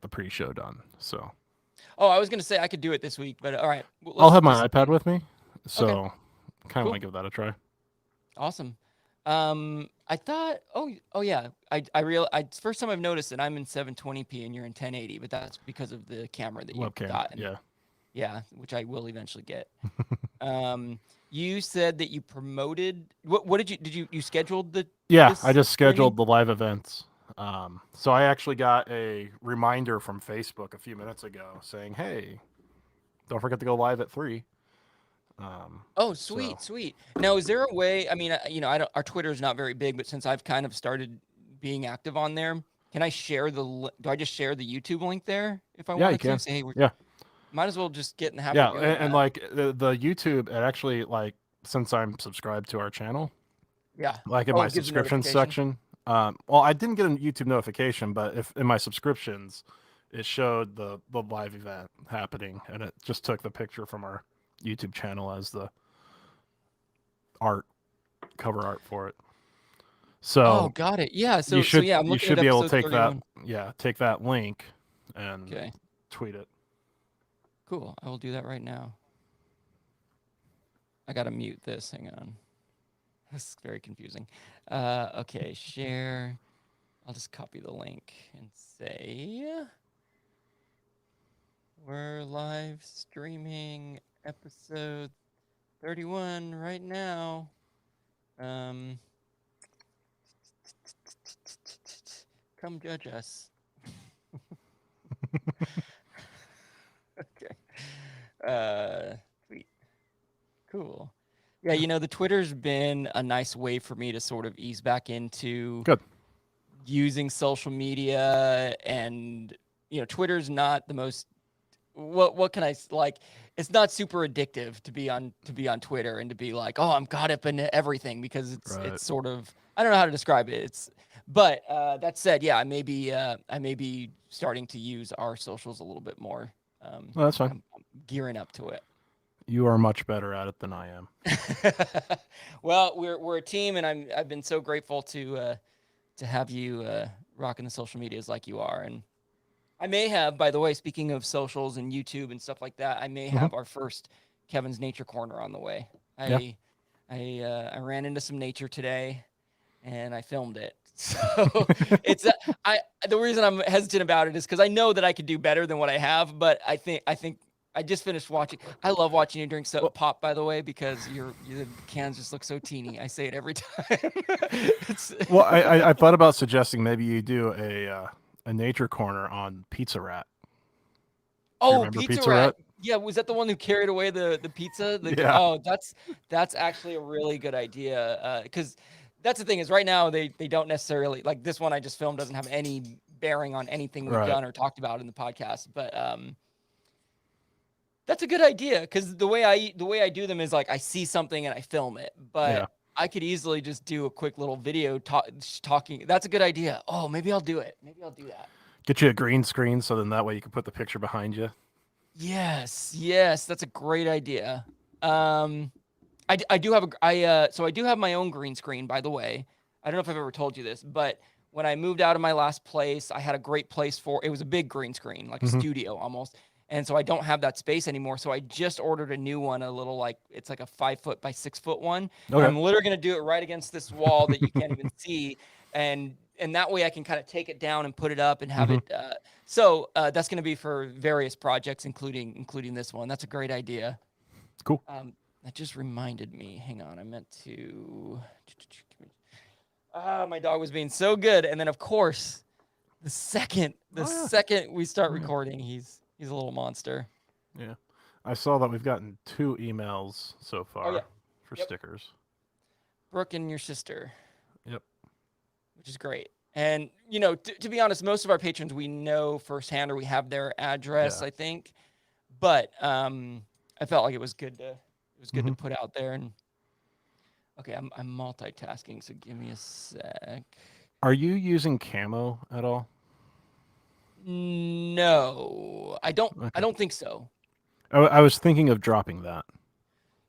the pre-show done. So Oh, I was gonna say I could do it this week, but all right, I'll let's have just my iPad with me. okay, So kind of want cool, to give that a try. awesome. I thought, oh yeah, it's first time I've noticed that I'm in 720p and you're in 1080, but that's because of the camera that you Webcam. got, and Yeah. yeah, which I will eventually get. Um, you said that you promoted. What did you scheduled Yeah, I this just streaming? scheduled the live events. So I actually got a reminder from Facebook a few minutes ago saying, "Hey, don't forget to go live at 3." Oh, So sweet, sweet. Now, is there a way? I mean, I don't. Our Twitter is not very big, but since I've kind of started being active on there, can I share do I just share the YouTube link there if I yeah, you wanted to? can. Say, hey, we Yeah, might as well just get in the habit yeah, of doing and that. like the YouTube, it actually like since I'm subscribed to our channel, Yeah. like in Oh, my it gives a subscriptions notification. section. Well, I didn't get a YouTube notification, but if in my subscriptions, it showed the live event happening, and it just took the picture from our YouTube channel as the art cover art for it. Oh, So got it. Yeah. So yeah, I'm you looking at should be able to episode take that 31. take that link and Okay. tweet it. Cool. I will do that right now. I gotta mute this. Hang on. This is very confusing. Okay. Share. I'll just copy the link and say we're live streaming episode 31 right now. Um, come judge us. Okay. Tweet. Cool. Yeah, Yeah, the Twitter's been a nice way for me to sort of ease back into good. using social media, and Twitter's not the most, what can like, it's not super addictive to be on Twitter and to be like, oh, I'm caught up in everything, because it's Right. it's sort of, I don't know how to describe it. But that said, yeah, I may be starting to use our socials a little bit more. Well, that's fine. I'm gearing up to it. You are much better at it than I am. Well, we're a team, and I've been so grateful to have you rocking the social medias like you are. And I may have, by the way, speaking of socials and YouTube and stuff like that, I may Hmm. have our first Kevin's Nature Corner on the way. Yeah. I ran into some nature today, and I filmed it. So it's I the reason I'm hesitant about it is because I know that I could do better than what I have, but I think I just finished watching. I love watching you drink Well, pop, by the way, because your cans just look so teeny. I say it every time. It's I thought about suggesting maybe you do a nature corner on Pizza Rat. Do you Oh, remember Pizza Pizza Rat. Rat? Yeah, was that the one who carried away the pizza? Yeah. Oh, that's actually a really good idea. Because that's the thing is right now they don't necessarily, like, this one I just filmed doesn't have any bearing on anything we've Right. done or talked about in the podcast. But that's a good idea, because the way I do them is, like, I see something and I film it, Yeah. but I could easily just do a quick little video talking. That's a good idea. Oh, maybe I'll do it. Maybe I'll do that. Get you a green screen so then that way you can put the picture behind you. Yes, yes, that's a great idea. Um, I do have so I do have my own green screen, by the way. I don't know if I've ever told you this, but when I moved out of my last place, I had a great place for it was a big green screen, like a Hmm. studio almost. And so I don't have that space anymore. So I just ordered a new one, a little, like, it's like a 5 foot by 6 foot one. And Okay. I'm literally gonna do it right against this wall that you can't even see. And that way I can kind of take it down and put it up and have Hmm. it so that's gonna be for various projects, including this one. That's a great idea. Cool. That just reminded me. Hang on, I meant to. Ah, my dog was being so good, and then of course, the Oh yeah. second we start Oh yeah. recording, he's a little monster. Yeah. I saw that we've gotten 2 emails so Oh yeah, far for yep. stickers. Brooke and your sister, Yep. which is great. And to be honest, most of our patrons we know firsthand, or we have their address, Yeah. I think. But I felt like it was good to Hmm. put out there. And okay, I'm multitasking, so give me a sec. Are you using camo at all? No, I don't. I Okay. don't think so. I was thinking of dropping that.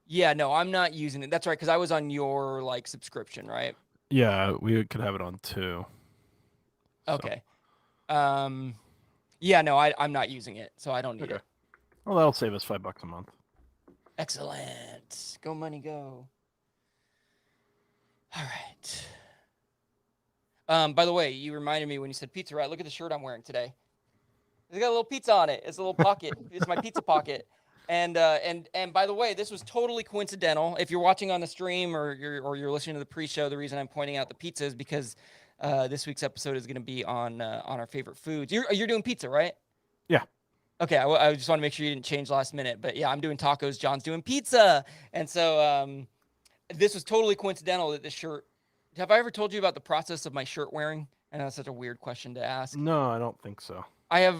Yeah, no, I'm not using it. That's right, because I was on your, like, subscription, right? Yeah, we could have it on 2. So Okay. Um, Yeah, no, I'm not using it, so I don't need Okay. it. Well, that'll save us $5 a month. Excellent. Go money, go. All right. By the way, you reminded me when you said pizza, right? Look at the shirt I'm wearing today. It's got a little pizza on it. It's a little pocket. It's my pizza pocket. And by the way, this was totally coincidental. If you're watching on the stream or you're listening to the pre-show, the reason I'm pointing out the pizza is because this week's episode is going to be on our favorite foods. You're doing pizza, right? Yeah. Okay, I just want to make sure you didn't change last minute. But yeah, I'm doing tacos. John's doing pizza, and so this was totally coincidental that this shirt. Have I ever told you about the process of my shirt wearing? I know that's such a weird question to ask. No, I don't think so. I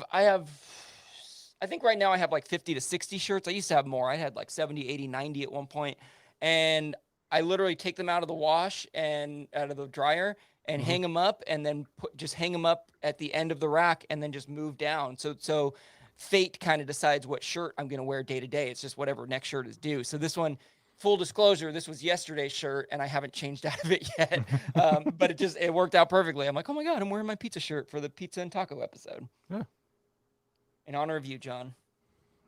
think right now I have like 50 to 60 shirts. I used to have more. I had like 70, 80, 90 at one point. And I literally take them out of the wash and out of the dryer and Mhm. hang them up and then just hang them up at the end of the rack and then just move down. So fate kind of decides what shirt I'm going to wear day to day. It's just whatever next shirt is due. So this one, full disclosure, this was yesterday's shirt and I haven't changed out of it yet. But it worked out perfectly. I'm like, oh my God, I'm wearing my pizza shirt for the pizza and taco episode. Yeah. In honor of you, John.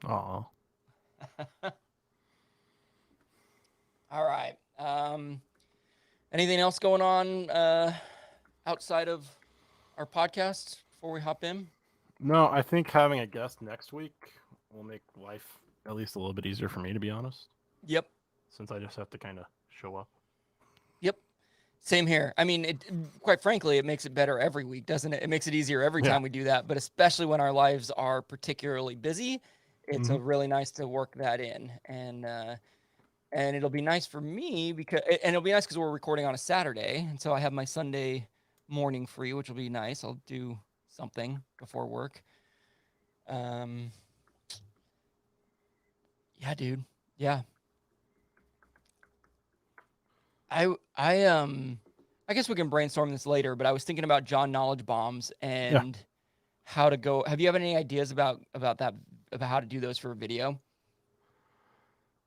Aw. All right. Anything else going on outside of our podcast before we hop in? No, I think having a guest next week will make life at least a little bit easier for me, to be honest, Yep. since I just have to kind of show up. Yep. Same here. I mean, quite frankly, it makes it better every week, doesn't it? It makes it easier every Yeah. time we do that, but especially when our lives are particularly busy, it's Mhm. a really nice to work that in. And it'll be nice for me and it'll be nice because we're recording on a Saturday, and so I have my Sunday morning free, which will be nice. I'll do something before work. Um, yeah, dude. Yeah. I I um I guess we can brainstorm this later, but I was thinking about John knowledge bombs Yeah. and how to go. Have you have any ideas about that about how to do those for a video?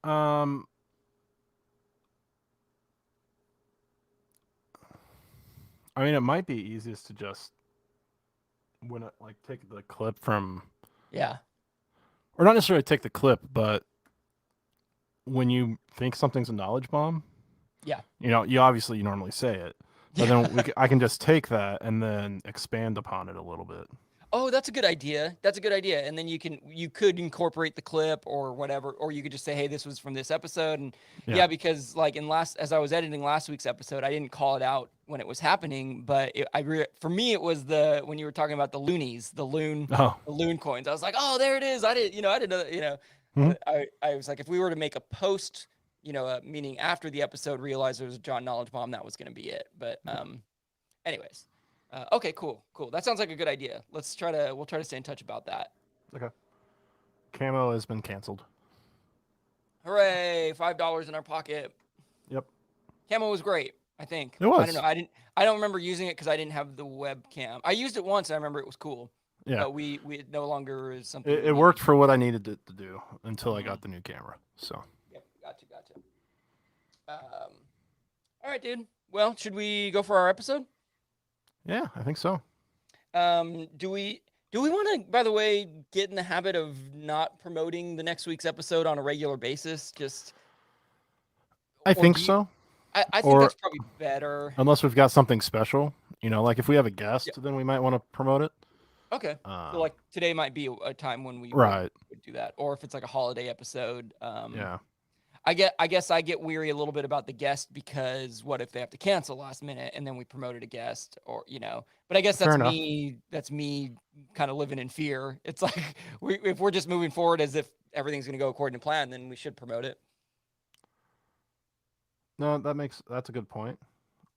Um, I mean, it might be easiest to just when it, like take the clip from, Yeah. or not necessarily take the clip, but when you think something's a knowledge bomb, Yeah. you normally say it, but Yeah. then I can just take that and then expand upon it a little bit. Oh, that's a good idea. That's a good idea. And then you could incorporate the clip or whatever, or you could just say, "Hey, this was from this episode." And Yeah. yeah, because like as I was editing last week's episode, I didn't call it out when it was happening, but for me it was when you were talking about the loonies, Oh. the loon coins. I was like, "Oh, there it is." I didn't know that, Mhm. I was like, if we were to make a post, meaning after the episode, realize there was a John knowledge bomb, that was going to be it. But anyways. Okay, cool. That sounds like a good idea. We'll try to stay in touch about that. Okay. Camo has been canceled. Hooray! $5 in our pocket. Yep. Camo was great. I think. It I don't was. know. I don't remember using it because I didn't have the webcam. I used it once. And I remember it was cool. Yeah. But we it no longer is something. It worked for what I needed it to do until I got the new camera. So. Yep. Gotcha. All right, dude. Well, should we go for our episode? Yeah, I think so. Do we want to, by the way, get in the habit of not promoting the next week's episode on a regular basis? I think so. I think Or that's probably better. unless we've got something special, like if we have a guest, Yeah. then we might want to promote it. Okay. So like today might be a time when we Right. would do that, or if it's like a holiday episode. Yeah. I guess I get weary a little bit about the guest because what if they have to cancel last minute and then we promoted a guest, or But I guess Fair that's enough. me. That's me kind of living in fear. It's like if we're just moving forward as if everything's going to go according to plan, then we should promote it. No, that's a good point.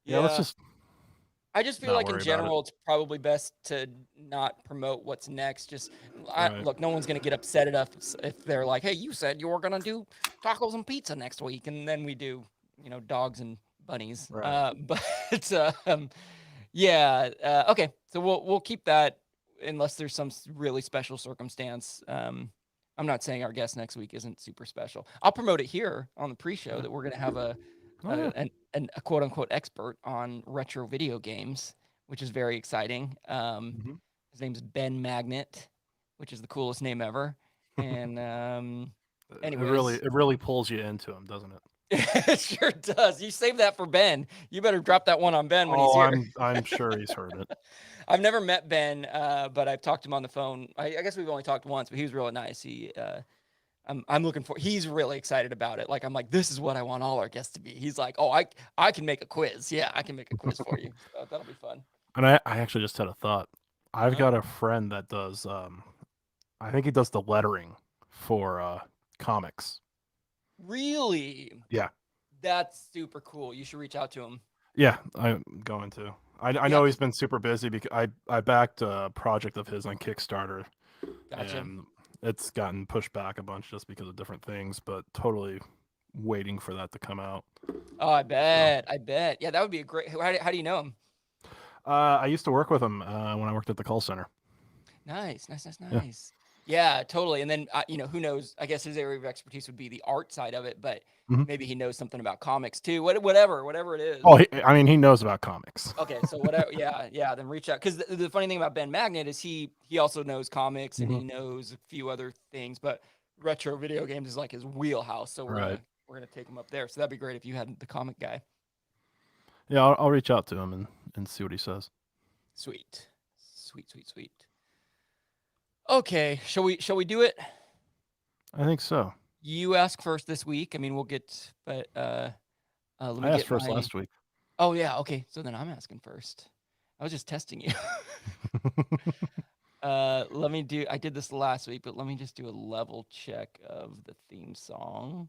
Yeah. Let's just. I just feel not like in worry about it. general, it's probably best to not promote what's next. Right. Look, no one's going to get upset enough if they're like, "Hey, you said you were going to do tacos and pizza next week," and then we do, dogs and bunnies. Right. But yeah. Okay, so we'll keep that unless there's some really special circumstance. I'm not saying our guest next week isn't super special. I'll promote it here on the pre-show that we're going to have a quote unquote expert on retro video games, which is very exciting. His name's Ben Magnet, which is the coolest name ever. And It really pulls you into him, doesn't it? it sure does. You save that for Ben. You better drop that one on Ben when he's here. I'm sure he's heard it. I've never met Ben, but I've talked to him on the phone. I guess we've only talked once, but he was really nice. I'm looking for. He's really excited about it. Like I'm like, this is what I want all our guests to be. He's like, oh, I can make a quiz. Yeah, I can make a quiz for you. So that'll be fun. And I actually just had a thought. I've got a friend that does. I think he does the lettering for comics. Really? Yeah. That's super cool. You should reach out to him. Yeah, I'm going to. I know he's been super busy because I backed a project of his on Kickstarter. Gotcha. And it's gotten pushed back a bunch just because of different things, but totally waiting for that to come out. Oh, I bet. Yeah, that would be a great. How do you know him? I used to work with him when I worked at the call center. Nice. Yeah, totally. And then, who knows? I guess his area of expertise would be the art side of it, but maybe he knows something about comics too. Whatever it is. Oh, he knows about comics. Okay, so whatever. Yeah. Then reach out because the funny thing about Ben Magnet is he also knows comics and he knows a few other things, but retro video games is like his wheelhouse. So we're gonna take him up there. So that'd be great if you had the comic guy. Yeah, I'll reach out to him and see what he says. Sweet. Okay, shall we do it? I think so. You ask first this week. I mean, we'll get, but let me I asked first last week. Oh yeah, okay. So then I'm asking first. I was just testing you. I did this last week, but let me just do a level check of the theme song,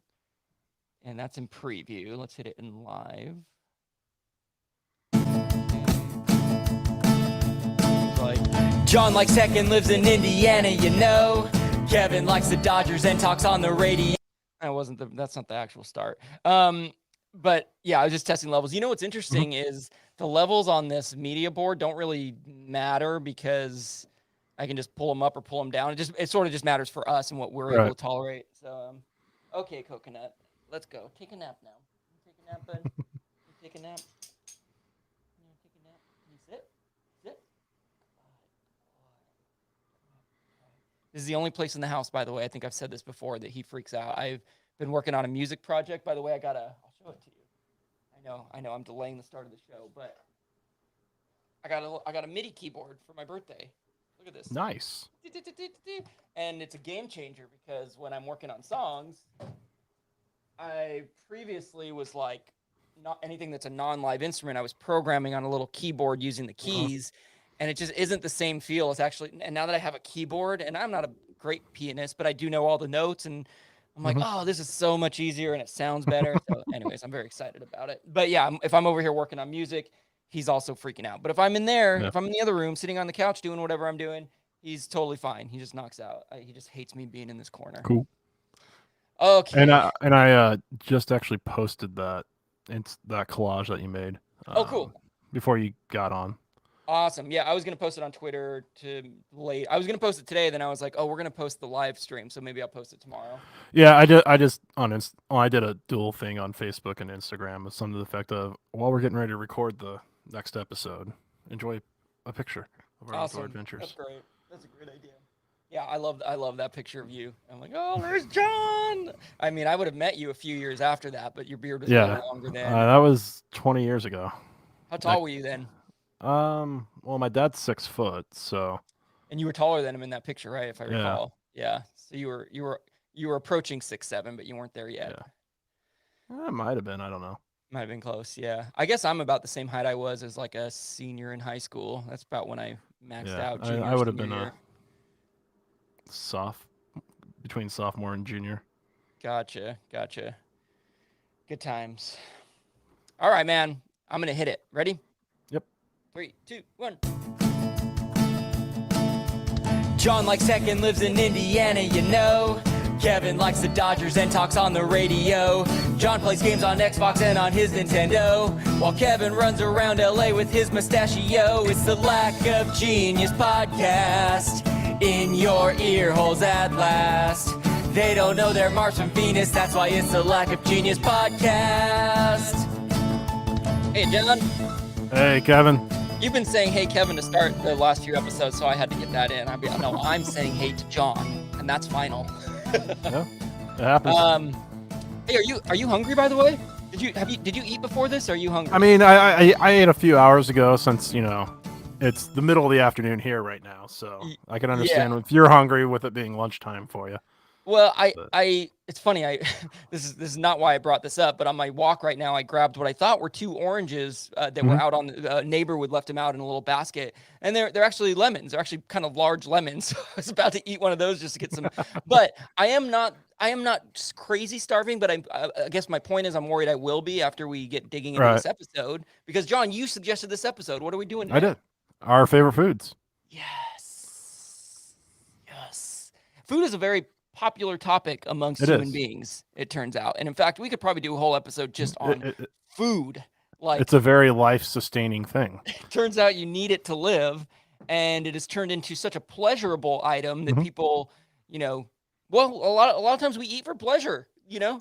and that's in preview. Let's hit it in live. John likes tech and lives in Indiana, you know. Kevin likes the Dodgers and talks on the radio. That's not the actual start. But yeah, I was just testing levels. You know what's interesting is the levels on this media board don't really matter because I can just pull them up or pull them down. It sort of just matters for us and what we're able to tolerate. So, okay, Coconut, let's go. Take a nap now. Take a nap, bud. Take a nap. Take a nap. Can you sit? This is the only place in the house, by the way. I think I've said this before that he freaks out. I've been working on a music project. By the way, I'll show it to you. I know I'm delaying the start of the show, but I got a MIDI keyboard for my birthday. Look at this. Nice. And it's a game changer because when I'm working on songs, I previously was like, not anything that's a non-live instrument. I was programming on a little keyboard using the keys. And it just isn't the same feel. It's actually, and now that I have a keyboard, and I'm not a great pianist, but I do know all the notes, and I'm like, oh, this is so much easier, and it sounds better. So, anyways, I'm very excited about it. But yeah, if I'm over here working on music, he's also freaking out. But if I'm in there, if I'm in the other room, sitting on the couch doing whatever I'm doing, he's totally fine. He just knocks out. He just hates me being in this corner. Cool. Okay. And I just actually posted that. It's that collage that you made. Oh, cool. Before you got on. Awesome. Yeah, I was going to post it on Twitter I was going to post it today, then I was like, oh, we're going to post the live stream, so maybe I'll post it tomorrow. Yeah, I did a dual thing on Facebook and Instagram with something to the effect of, while we're getting ready to record the next episode, enjoy a picture of our outdoor adventures. That's great. That's a great idea. Yeah, I love that picture of you. I'm like, oh, there's John. I mean, I would have met you a few years after that, but your beard was really longer then. That was 20 years ago. How tall were you then? Well, my dad's 6 foot, so. And you were taller than him in that picture, right? If I recall. Yeah. So you were approaching 6'7", but you weren't there yet. Yeah. It might have been. I don't know. Might have been close. Yeah. I guess I'm about the same height I was as like a senior in high school. That's about when I maxed out. I would have been a between sophomore and junior. Gotcha. Good times. All right, man. I'm gonna hit it. Ready? 3, 2, 1. John likes tech and lives in Indiana, you know. Kevin likes the Dodgers and talks on the radio. John plays games on Xbox and on his Nintendo, while Kevin runs around LA with his mustachio. It's the Lack of Genius podcast in your ear holes at last. They don't know they're Mars from Venus, that's why it's the Lack of Genius podcast. Hey, John. Hey, Kevin. You've been saying, hey, Kevin, to start the last few episodes, so I had to get that in. No, I'm saying hate to John, and that's final. Yeah, it happens. Hey, are you hungry, by the way? Did you eat before this? Or are you hungry? I mean, I ate a few hours ago since it's the middle of the afternoon here right now, so I can Yeah. understand if you're hungry with it being lunchtime for you. Well, But, it's funny. This is not why I brought this up, but on my walk right now, I grabbed what I thought were 2 oranges that were out on a neighbor would left them out in a little basket, and they're actually lemons. They're actually kind of large lemons. So I was about to eat one of those just to get some, but I am not crazy starving. But I guess my point is I'm worried I will be after we get digging into right, this episode because John, you suggested this episode. What are we doing I today? did. Our favorite foods. Yes. Yes. Food is a very popular topic amongst It human is. beings, it turns out. And in fact, we could probably do a whole episode just on food. Like, It's a very life-sustaining thing. it turns out you need it to live, and it has turned into such a pleasurable item that people, well, a lot of times we eat for pleasure, Yeah.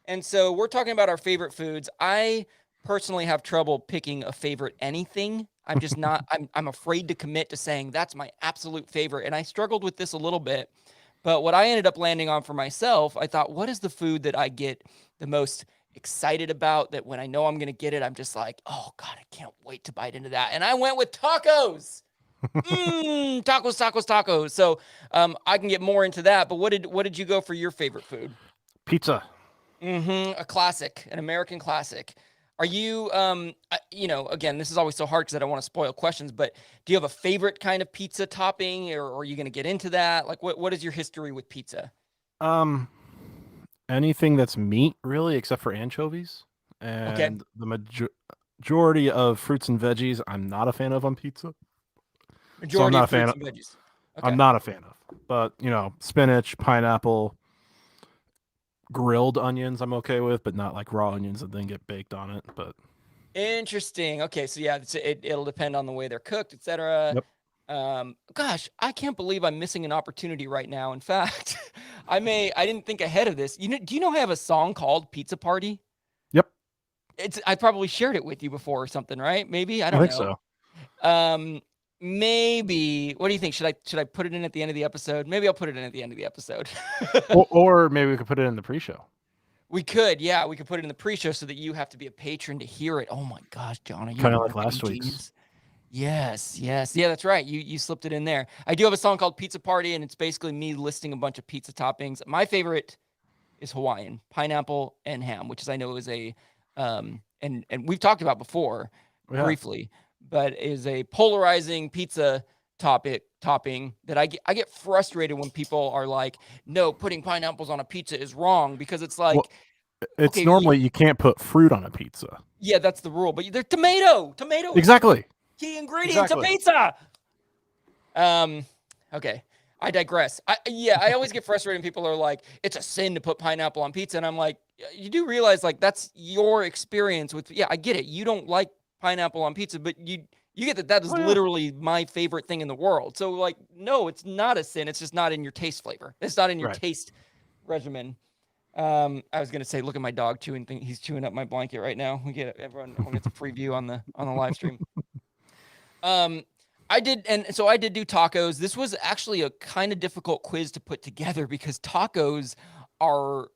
and so we're talking about our favorite foods. I personally have trouble picking a favorite anything. I'm just not. I'm afraid to commit to saying that's my absolute favorite, and I struggled with this a little bit. But what I ended up landing on for myself, I thought, what is the food that I get the most excited about? That when I know I'm going to get it, I'm just like, oh God, I can't wait to bite into that. And I went with tacos. Tacos, tacos, tacos. So I can get more into that. But what did you go for your favorite food? Pizza. A classic, an American classic. Are you, again, this is always so hard because I don't want to spoil questions, but do you have a favorite kind of pizza topping or are you going to get into that? Like, what is your history with pizza? Anything that's meat, really, except for anchovies. Okay. And the majority of fruits and veggies, I'm not a fan of on pizza. Majority not of a fan fruits and veggies. Okay. I'm not a fan of. But, spinach, pineapple, grilled onions I'm okay with, but not like raw onions that then get baked on it. But Interesting. Okay, so yeah, it'll depend on the way they're cooked, etc. Yep. Gosh, I can't believe I'm missing an opportunity right now. In fact, I didn't think ahead of this. Do you know I have a song called Pizza Party? Yep. I probably shared it with you before or something, right? Maybe I I don't think know. so. Maybe. What do you think? Should I put it in at the end of the episode? Maybe I'll put it in at the end of the episode. or maybe we could put it in the pre-show. We could, yeah. We could put it in the pre-show so that you have to be a patron to hear it. Oh my gosh, John, are you Kind of like last genius? week's. Yes. Yeah, that's right. You slipped it in there. I do have a song called Pizza Party, and it's basically me listing a bunch of pizza toppings. My favorite is Hawaiian, pineapple and ham, which I know is a and we've talked about before briefly, but is a polarizing pizza topping that I get frustrated when people are like, no, putting pineapples on a pizza is wrong because it's like, it's normally you can't put fruit on a pizza. Yeah, that's the rule. But they're tomato Exactly. Key ingredient to pizza. Okay. I digress. I always get frustrated when people are like, it's a sin to put pineapple on pizza. And I'm like, you do realize like that's your experience with, I get it. You don't like pineapple on pizza, but you get that is literally my favorite thing in the world. So like, no, it's not a sin. It's just not in your taste flavor. It's not in your taste regimen. I was going to say, look at my dog chewing thing. He's chewing up my blanket right now. Everyone gets a preview on the live stream. I did do tacos. This was actually a kind of difficult quiz to put together because tacos are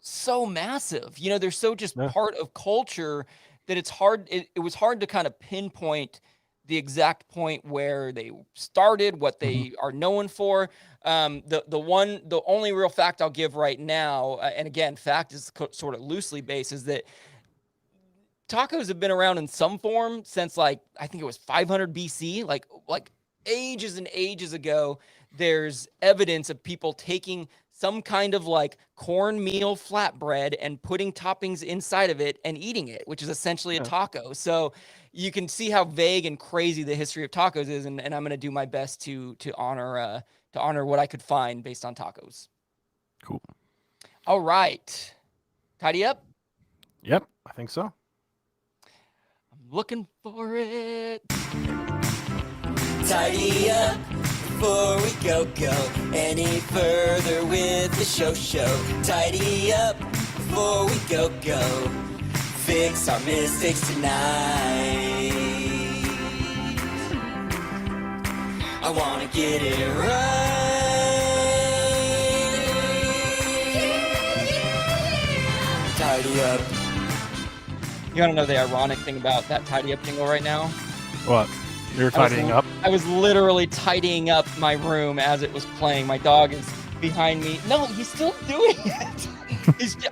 so massive. They're so just part of culture that it's hard. It was hard to kind of pinpoint the exact point where they started, what they are known for. The only real fact I'll give right now, and again, fact is sort of loosely based, is that tacos have been around in some form since like I think it was 500 BC, like ages and ages ago. There's evidence of people taking some kind of like cornmeal flatbread and putting toppings inside of it and eating it, which is essentially a taco. So you can see how vague and crazy the history of tacos is, and I'm going to do my best to honor what I could find based on tacos. Cool. All right. Tidy up? Yep, I think so. Looking for it. Tidy up before we go any further with the show. Tidy up before we go. Fix our mistakes tonight. I wanna get it right. Tidy up. You want to know the ironic thing about that tidy up jingle right now? What? You're tidying up? I was literally tidying up my room as it was playing. My dog is behind me. No, he's still doing it.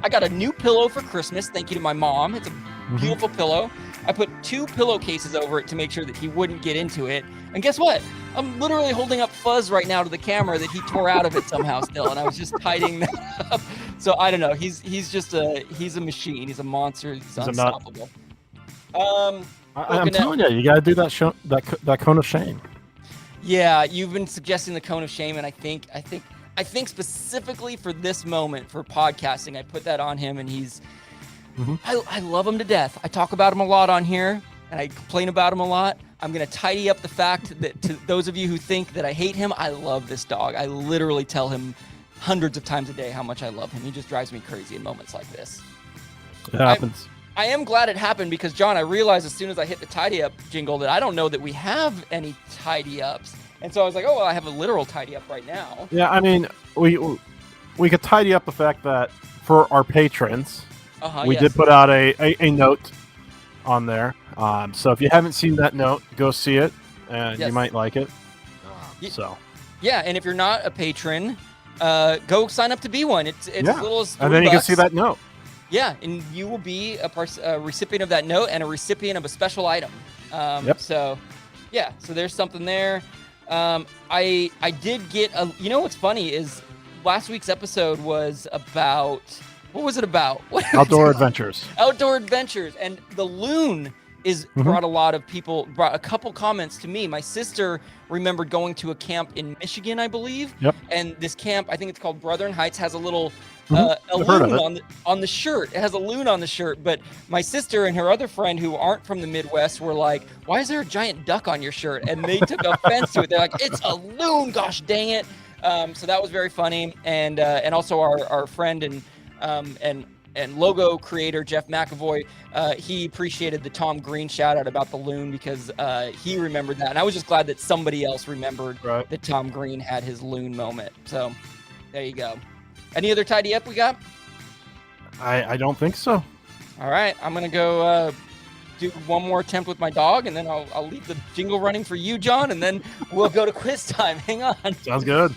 I got a new pillow for Christmas. Thank you to my mom. It's a beautiful pillow. I put 2 pillowcases over it to make sure that he wouldn't get into it. And guess what? I'm literally holding up Fuzz right now to the camera that he tore out of it somehow still. And I was just tidying that up. So I don't know. He's a machine. He's a monster. He's unstoppable. I'm telling you, you got to do that cone of shame. Yeah, you've been suggesting the cone of shame, and I think specifically for this moment for podcasting, I put that on him, and he's. I love him to death. I talk about him a lot on here, and I complain about him a lot. I'm gonna tidy up the fact that to those of you who think that I hate him, I love this dog. I literally tell him hundreds of times a day how much I love him. He just drives me crazy in moments like this. It happens. I am glad it happened because, John, I realized as soon as I hit the tidy up jingle that I don't know that we have any tidy ups. And so I was like, oh, well, I have a literal tidy up right now. Yeah, I mean, we could tidy up the fact that for our patrons, we did put out a note on there. So if you haven't seen that note, go see it, and you might like it. Yeah, and if you're not a patron, go sign up to be one. It's as little as $3. And then you can see that note. Yeah, and you will be a recipient of that note and a recipient of a special item. So, yeah, so there's something there. I did get a. You know what's funny is last week's episode was about. What was it about? Outdoor adventures. Outdoor adventures, and the loon brought a couple comments to me. My sister remembered going to a camp in Michigan, I believe. Yep. And this camp, I think it's called Brethren Heights, has a little a loon on the shirt. It has a loon on the shirt. But my sister and her other friend who aren't from the Midwest were like, "Why is there a giant duck on your shirt?" And they took offense to it. They're like, "It's a loon, gosh dang it!" So that was very funny. And also our friend and logo creator Jeff McAvoy, he appreciated the Tom Green shout out about the loon because he remembered that, and I was just glad that somebody else remembered that Tom Green had his loon moment. So there you go. Any other tidy up we got? I don't think so. All right, I'm gonna go do one more attempt with my dog, and then I'll leave the jingle running for you, John, and then we'll go to quiz time. Hang on. Sounds good.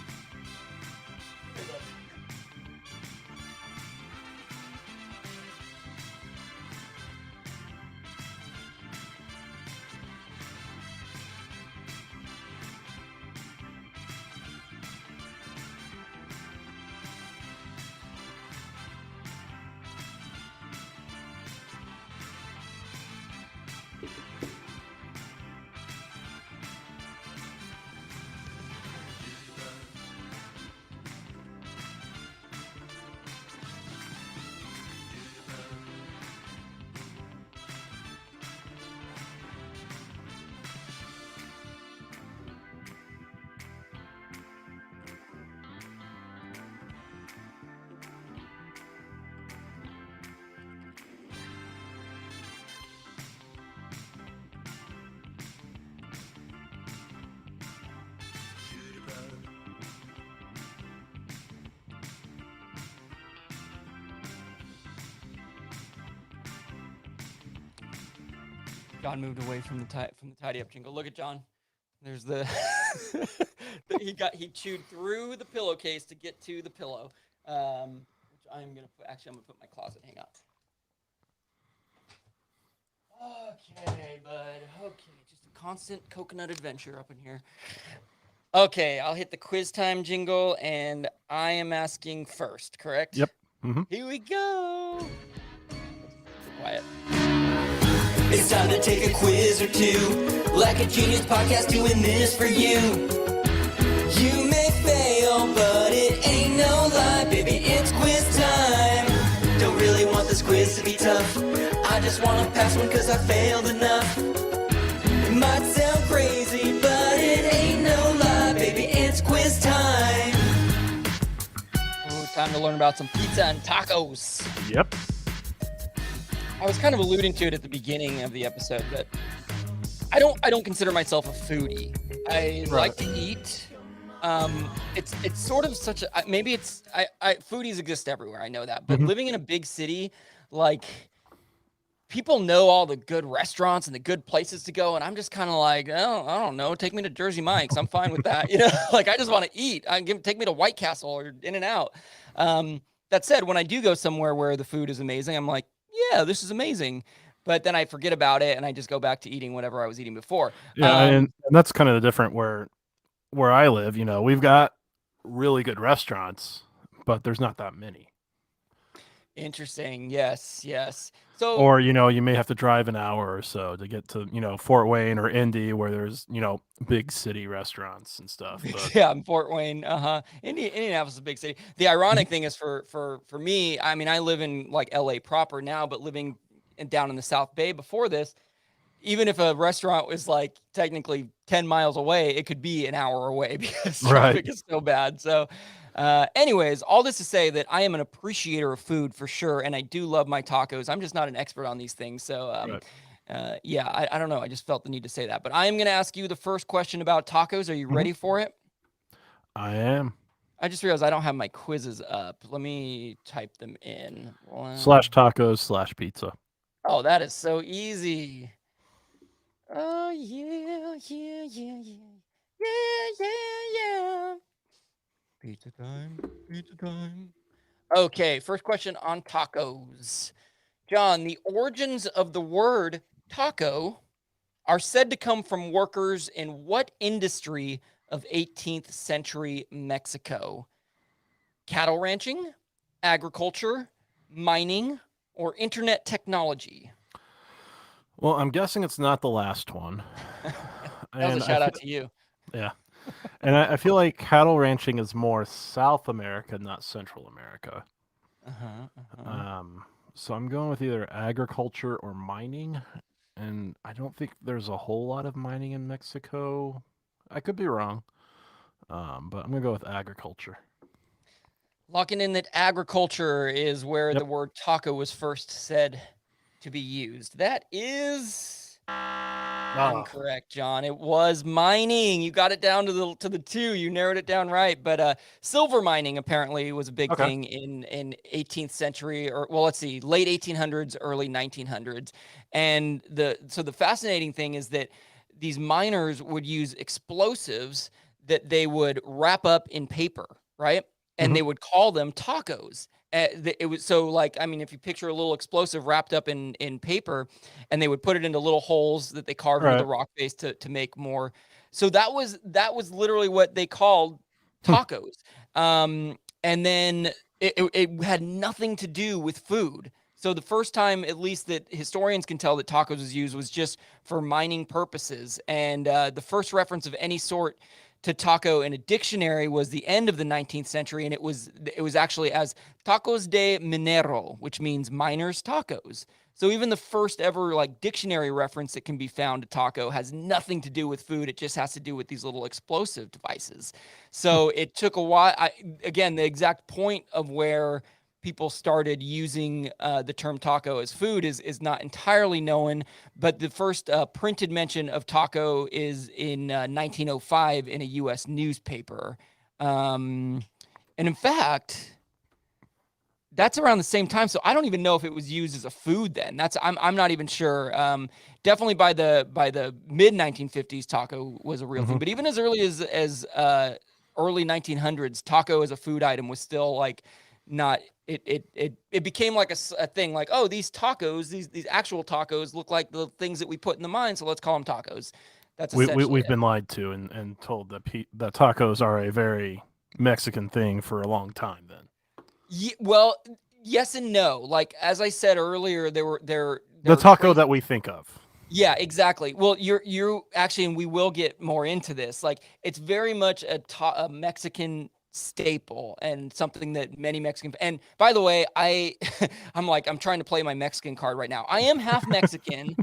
John moved away from the tidy up jingle. Look at John. There's the he chewed through the pillowcase to get to the pillow. Which I'm gonna put in my closet. Hang on. Okay, bud. Okay, just a constant coconut adventure up in here. Okay, I'll hit the quiz time jingle, and I am asking first. Correct? Yep. Mm-hmm. Here we go. Quiet. It's time to take a quiz or two, like a genius podcast doing this for you. You may fail, but it ain't no lie, baby, it's quiz time. Don't really want this quiz to be tough, I just want to pass one cause I failed enough. It might sound crazy, but it ain't no lie, baby, it's quiz time. Ooh, time to learn about some pizza and tacos. Yep. I was kind of alluding to it at the beginning of the episode, but I don't consider myself a foodie. I like to eat. It's sort of such a maybe it's foodies exist everywhere. I know that, but living in a big city, like people know all the good restaurants and the good places to go, and I'm just kind of like, oh, I don't know, take me to Jersey Mike's. I'm fine with that. Like I just want to eat. Take me to White Castle or In-N-Out. That said, when I do go somewhere where the food is amazing, I'm like, yeah, this is amazing. But then I forget about it and I just go back to eating whatever I was eating before. Yeah, and that's kind of the different where I live. We've got really good restaurants, but there's not that many. Interesting. Yes. So, Or you may have to drive an hour or so to get to Fort Wayne or Indy, where there's big city restaurants and stuff. But yeah, I'm Fort Wayne. Indianapolis is a big city. The ironic thing is for me, I mean, I live in like LA proper now, but living down in the South Bay before this, even if a restaurant was like technically 10 miles away, it could be an hour away because traffic is so bad. So, anyways, all this to say that I am an appreciator of food for sure, and I do love my tacos. I'm just not an expert on these things. So, yeah, I don't know. I just felt the need to say that. But I am going to ask you the first question about tacos. Are you ready for it? I am. I just realized I don't have my quizzes up. Let me type them in. /tacos/pizza. Oh, that is so easy. Oh, yeah. Pizza time. Okay, first question on tacos. John, the origins of the word taco are said to come from workers in what industry of 18th century Mexico? Cattle ranching, agriculture, mining, or internet technology? Well, I'm guessing it's not the last one. That was a shout out to you. Yeah. And I feel like cattle ranching is more South America, not Central America. So I'm going with either agriculture or mining. And I don't think there's a whole lot of mining in Mexico. I could be wrong. But I'm going to go with agriculture. Locking in that agriculture is where the word taco was first said to be used. That is incorrect, John. It was mining. You got it down to the two. You narrowed it down right. But silver mining apparently was a big thing in 18th century, or well, let's see, late 1800s, early 1900s. And the fascinating thing is that these miners would use explosives that they would wrap up in paper, right? And they would call them tacos. It was so like, I mean, if you picture a little explosive wrapped up in paper, and they would put it into little holes that they carved into the rock face to make more. So that was literally what they called tacos. And then it had nothing to do with food. So the first time, at least that historians can tell that tacos was used, was just for mining purposes. And the first reference of any sort to taco in a dictionary was the end of the 19th century, and it was actually as tacos de minero, which means miners' tacos. So even the first ever like dictionary reference that can be found to taco has nothing to do with food. It just has to do with these little explosive devices. So it took a while. Again, the exact point of where people started using the term taco as food is not entirely known, but the first printed mention of taco is in 1905 in a U.S. newspaper. And in fact, that's around the same time. So I don't even know if it was used as a food then. I'm not even sure. Definitely by the mid 1950s, taco was a real thing. But even as early as early 1900s, taco as a food item was still like not. It became like a thing, like, oh, these tacos, these actual tacos look like the things that we put in the mine, so let's call them tacos. That's we've been lied to and told that tacos are a very Mexican thing for a long time. Then, well, yes and no. Like as I said earlier, they're the taco that we think of. Yeah, exactly. Well, you're actually, and we will get more into this. Like it's very much a Mexican staple and something that many Mexican, and by the way, I'm trying to play my Mexican card right now. I am half Mexican.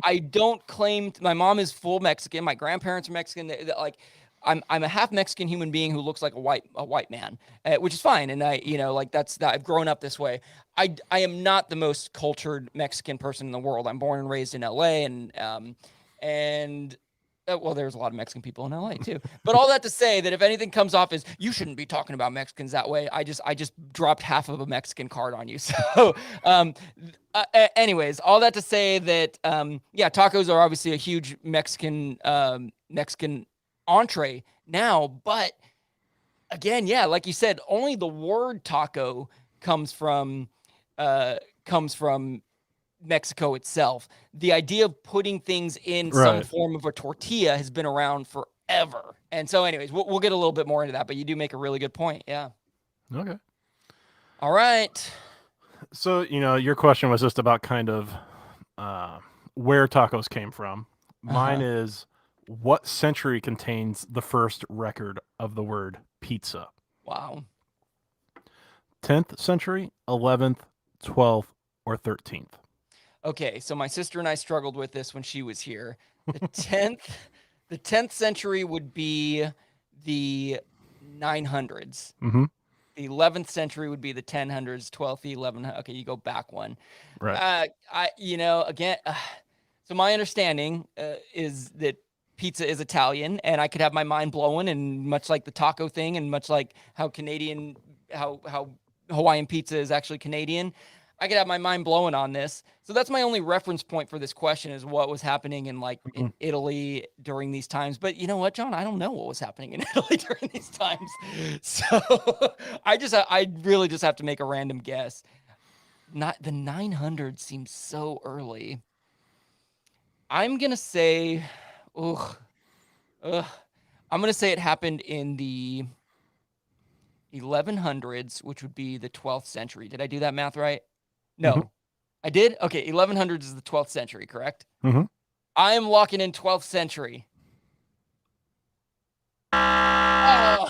I don't claim my mom is full Mexican. My grandparents are Mexican. Like I'm a half Mexican human being who looks like a white man, which is fine. And I've grown up this way. I am not the most cultured Mexican person in the world. I'm born and raised in LA, and And well, there's a lot of Mexican people in LA too. But all that to say that if anything comes off as you shouldn't be talking about Mexicans that way, I just dropped half of a Mexican card on you. So, anyways, all that to say that yeah, tacos are obviously a huge Mexican entree now, but again, yeah, like you said, only the word taco comes from Mexico itself. The idea of putting things in some form of a tortilla has been around forever. And so anyways, we'll get a little bit more into that, but you do make a really good point. Yeah. Okay. All right. So, your question was just about kind of where tacos came from. Mine is, what century contains the first record of the word pizza? Wow. 10th century, 11th, 12th, or 13th? Okay, so my sister and I struggled with this when she was here. The 10th century would be the 900s. Mm-hmm. The 11th century would be the 1000s, 12th, the 1100s. Okay, you go back one. Right. So my understanding is that pizza is Italian, and I could have my mind blown, and much like the taco thing, and much like how Hawaiian pizza is actually Canadian, I could have my mind blown on this. So that's my only reference point for this question, is what was happening in in Italy during these times. But you know what, John? I don't know what was happening in Italy during these times. So I really just have to make a random guess. Not the 900 seems so early. I'm going to say, I'm going to say it happened in the 1100s, which would be the 12th century. Did I do that math right? No, I did. Okay. 1100s is the 12th century, correct? Mm-hmm. I am locking in 12th century. Oh.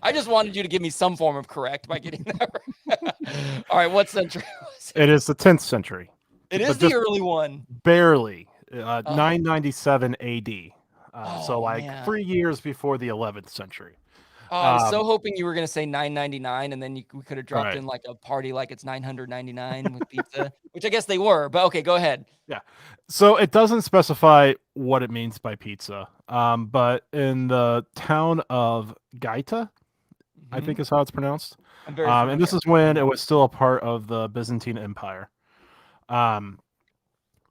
I just wanted you to give me some form of correct by getting that right. All right. What century was it? It is the 10th century. It is the early one. Barely. 997 AD. So man. 3 years before the 11th century. I was so hoping you were going to say 999, and then we could have dropped in like a party like it's 999 with pizza, which I guess they were. But okay, go ahead. Yeah. So it doesn't specify what it means by pizza. But in the town of Gaeta, I think is how it's pronounced. And this is when it was still a part of the Byzantine Empire.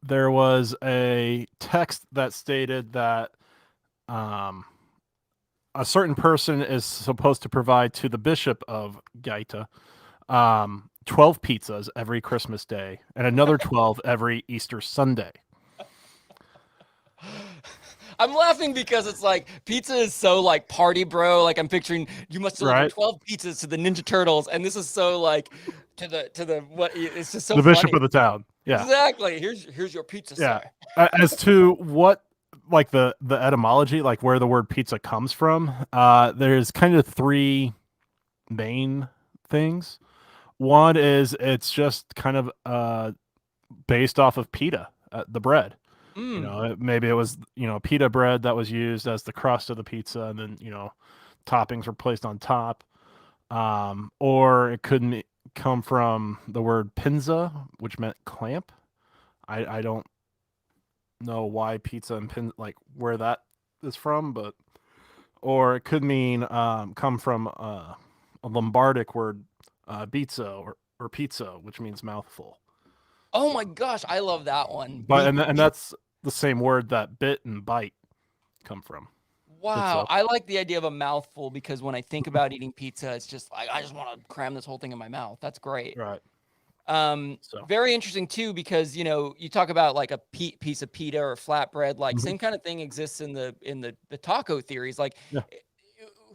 There was a text that stated that a certain person is supposed to provide to the bishop of Gaeta 12 pizzas every Christmas day and another 12 every Easter Sunday. I'm laughing because it's like pizza is so like party bro. Like I'm picturing you must deliver 12 pizzas to the Ninja Turtles, and this is so like to the what? It's just so the funny. Bishop of the town. Yeah, exactly. Here's your pizza. Yeah. Sir. As to what like the etymology, like where the word pizza comes from, there's kind of three main things. One is it's just kind of based off of pita, the bread. Maybe it was pita bread that was used as the crust of the pizza, and then toppings were placed on top. Or it could come from the word pinza, which meant clamp. I don't know why pizza and pin, like where that is from, but or it could mean come from a Lombardic word pizza or pizza, which means mouthful. Oh my gosh, I love that one. But and that's the same word that bit and bite come from. Wow, I like the idea of a mouthful because when I think about eating pizza, it's just like I just want to cram this whole thing in my mouth. That's great. Right. Very interesting too, because you talk about like a piece of pita or flatbread, like same kind of thing exists in the taco theories. Like,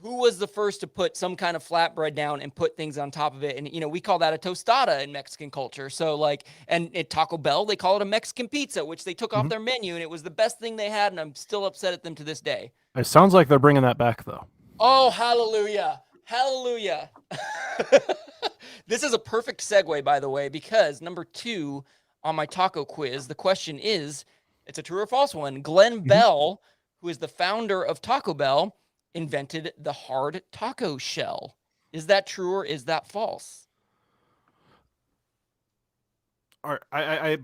who was the first to put some kind of flatbread down and put things on top of it? And we call that a tostada in Mexican culture. So like, and at Taco Bell they call it a Mexican pizza, which they took off their menu, and it was the best thing they had, and I'm still upset at them to this day. It sounds like they're bringing that back though. Oh, hallelujah. Hallelujah. This is a perfect segue, by the way, because number 2 on my taco quiz, the question is, it's a true or false one. Glenn Bell, who is the founder of Taco Bell, invented the hard taco shell. Is that true or is that false? I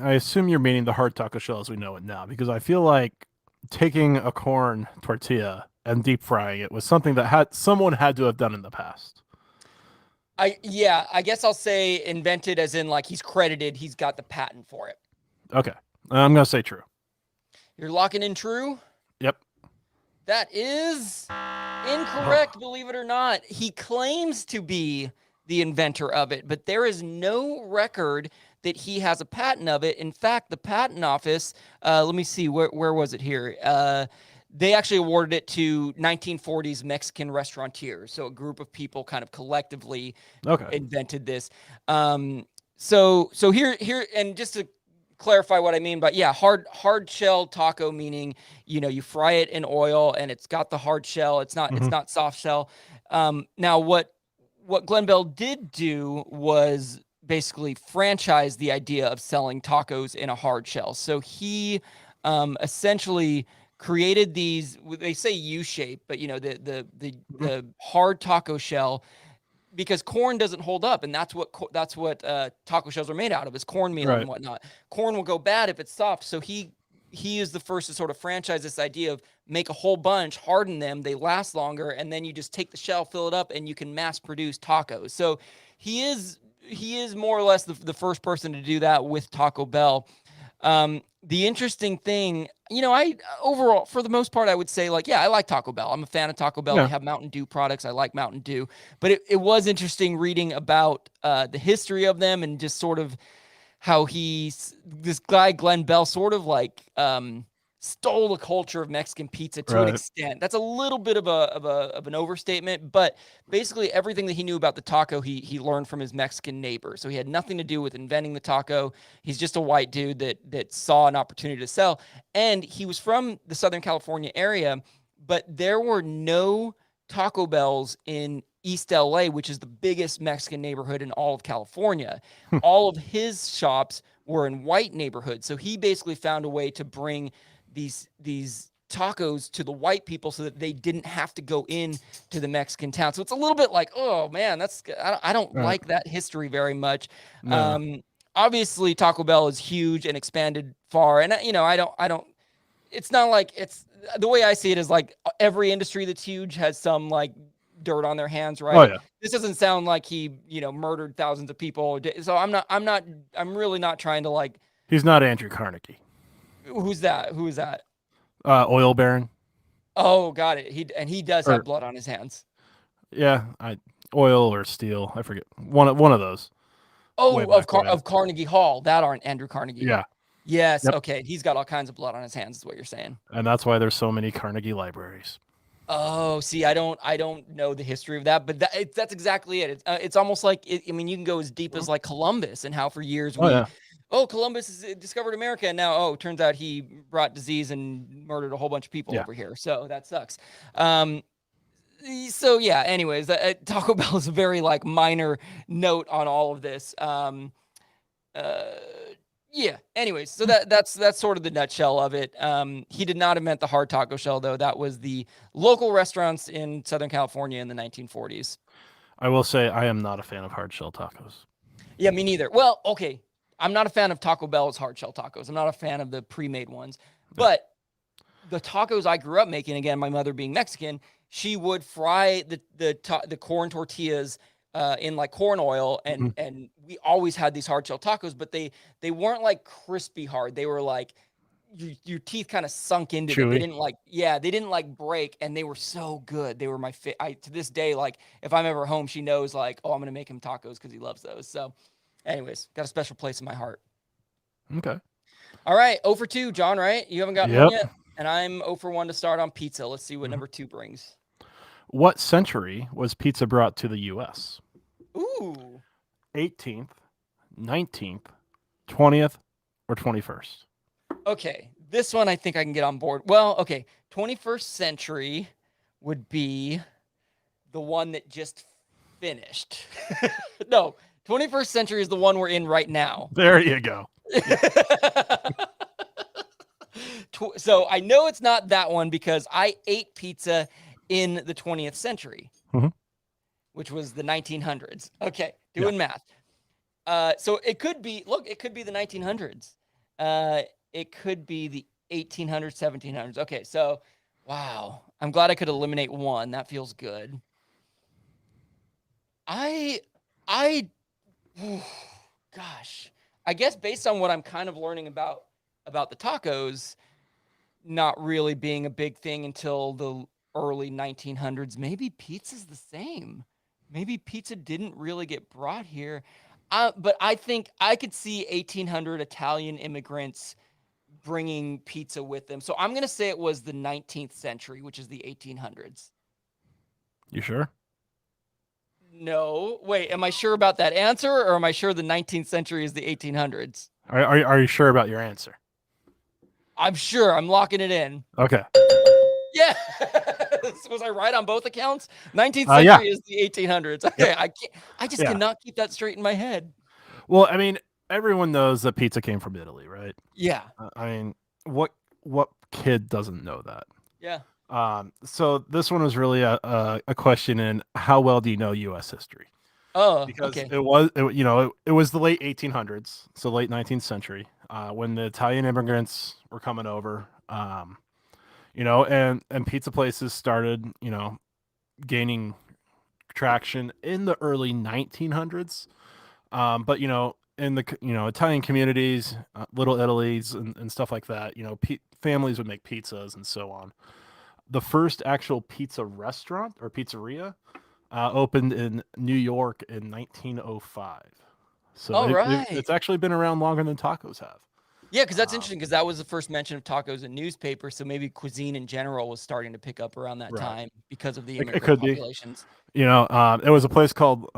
assume you're meaning the hard taco shell as we know it now, because I feel like taking a corn tortilla and deep frying it was something that someone had to have done in the past. I guess I'll say invented as in like he's credited, he's got the patent for it. Okay, I'm gonna say true. You're locking in true? Yep. That is incorrect, believe it or not. He claims to be the inventor of it, but there is no record that he has a patent of it. In fact, the patent office, let me see, where was it here? They actually awarded it to 1940s Mexican restaurateurs. So a group of people kind of collectively invented this. So here, and just to clarify what I mean, but yeah, hard shell taco, meaning, you fry it in oil and it's got the hard shell. It's not soft shell. Now what Glenn Bell did do was basically franchise the idea of selling tacos in a hard shell. So he essentially created these, they say U-shape, but the hard taco shell, because corn doesn't hold up, and that's what taco shells are made out of, is cornmeal and whatnot. Corn will go bad if it's soft. So he is the first to sort of franchise this idea of make a whole bunch, harden them, they last longer, and then you just take the shell, fill it up, and you can mass produce tacos. So he is more or less the first person to do that with Taco Bell. The interesting thing, I overall, for the most part, I would say, like, yeah, I like Taco Bell. I'm a fan of Taco Bell. They have Mountain Dew products. I like Mountain Dew. But it was interesting reading about the history of them and just sort of how this guy, Glenn Bell, sort of like stole the culture of Mexican pizza to an extent. That's a little bit of an overstatement, but basically everything that he knew about the taco, he learned from his Mexican neighbor. So he had nothing to do with inventing the taco. He's just a white dude that saw an opportunity to sell. And he was from the Southern California area, but there were no Taco Bells in East LA, which is the biggest Mexican neighborhood in all of California. All of his shops were in white neighborhoods. So he basically found a way to bring these tacos to the white people so that they didn't have to go in to the Mexican town. So it's a little bit like, oh man, I don't like that history very much. No. Obviously Taco Bell is huge and expanded far. And I don't, it's not like the way I see it is like every industry that's huge has some like dirt on their hands, right? Oh, yeah. This doesn't sound like he, murdered thousands of people. So I'm really not trying to like. He's not Andrew Carnegie. Who's that? Who is that? Oil baron. Oh, got it. He does have blood on his hands. Yeah, oil or steel. I forget. One of those. Oh, of Carnegie Hall. That aren't Andrew Carnegie. Yeah. Yes. Yep. Okay. He's got all kinds of blood on his hands, is what you're saying. And that's why there's so many Carnegie libraries. Oh, see, I don't know the history of that, but that's exactly it. It's almost like you can go as deep as like Columbus and how for years Columbus has discovered America, and now, turns out he brought disease and murdered a whole bunch of people over here. So that sucks. So yeah, anyways, Taco Bell is a very like minor note on all of this. Yeah. Anyways, so that's sort of the nutshell of it. He did not invent the hard taco shell, though. That was the local restaurants in Southern California in the 1940s. I will say I am not a fan of hard shell tacos. Yeah, me neither. Well, okay. I'm not a fan of Taco Bell's hard shell tacos. I'm not a fan of the pre-made ones. But the tacos I grew up making, again, my mother being Mexican, she would fry the corn tortillas in like corn oil, and we always had these hard shell tacos, but they weren't like crispy hard. They were like your teeth kind of sunk into them. They didn't like break, and they were so good. They were my to this day, like if I'm ever home, she knows like, oh, I'm gonna make him tacos because he loves those. So anyways, got a special place in my heart. Okay. All right, 0 for 2, John, right? You haven't gotten one yet? And I'm 0 for 1 to start on pizza. Let's see what number 2 brings. What century was pizza brought to the U.S.? Ooh. 18th, 19th, 20th, or 21st? Okay, this one I think I can get on board. Well, okay, 21st century would be the one that just finished. No, 21st century is the one we're in right now. There you go. So I know it's not that one because I ate pizza in the 20th century, which was the 1900s. Okay, doing math. So it could be. Look, it could be the 1900s. It could be the 1800s, 1700s. Okay, so wow, I'm glad I could eliminate one. That feels good. I, I, gosh, I guess based on what I'm kind of learning about the tacos not really being a big thing until the early 1900s, maybe pizza's the same. Maybe pizza didn't really get brought here. But I think I could see 1800 Italian immigrants bringing pizza with them. So I'm going to say it was the 19th century, which is the 1800s. You sure? No, wait, am I sure about that answer, or am I sure the 19th century is the 1800s? Are you sure about your answer? I'm sure. I'm locking it in. Okay. Yeah. Was I right on both accounts? 19th Yeah. century is the 1800s. Okay, I just cannot keep that straight in my head. Well, I mean, everyone knows that pizza came from Italy, right? Yeah. I mean, what kid doesn't know that? Yeah. So this one was really a question in how well do you know U.S. history? Oh, Because okay. it was the late 1800s, so late 19th century, when the Italian immigrants were coming over, and pizza places started, gaining traction in the early 1900s. But in the Italian communities, Little Italy's and stuff like that, families would make pizzas and so on. The first actual pizza restaurant or pizzeria opened in New York in 1905. So Oh, right. it's actually been around longer than tacos have. Yeah, because that's interesting, because that was the first mention of tacos in newspapers. So maybe cuisine in general was starting to pick up around that Right. time because of the It immigrant could be. populations. It was a place called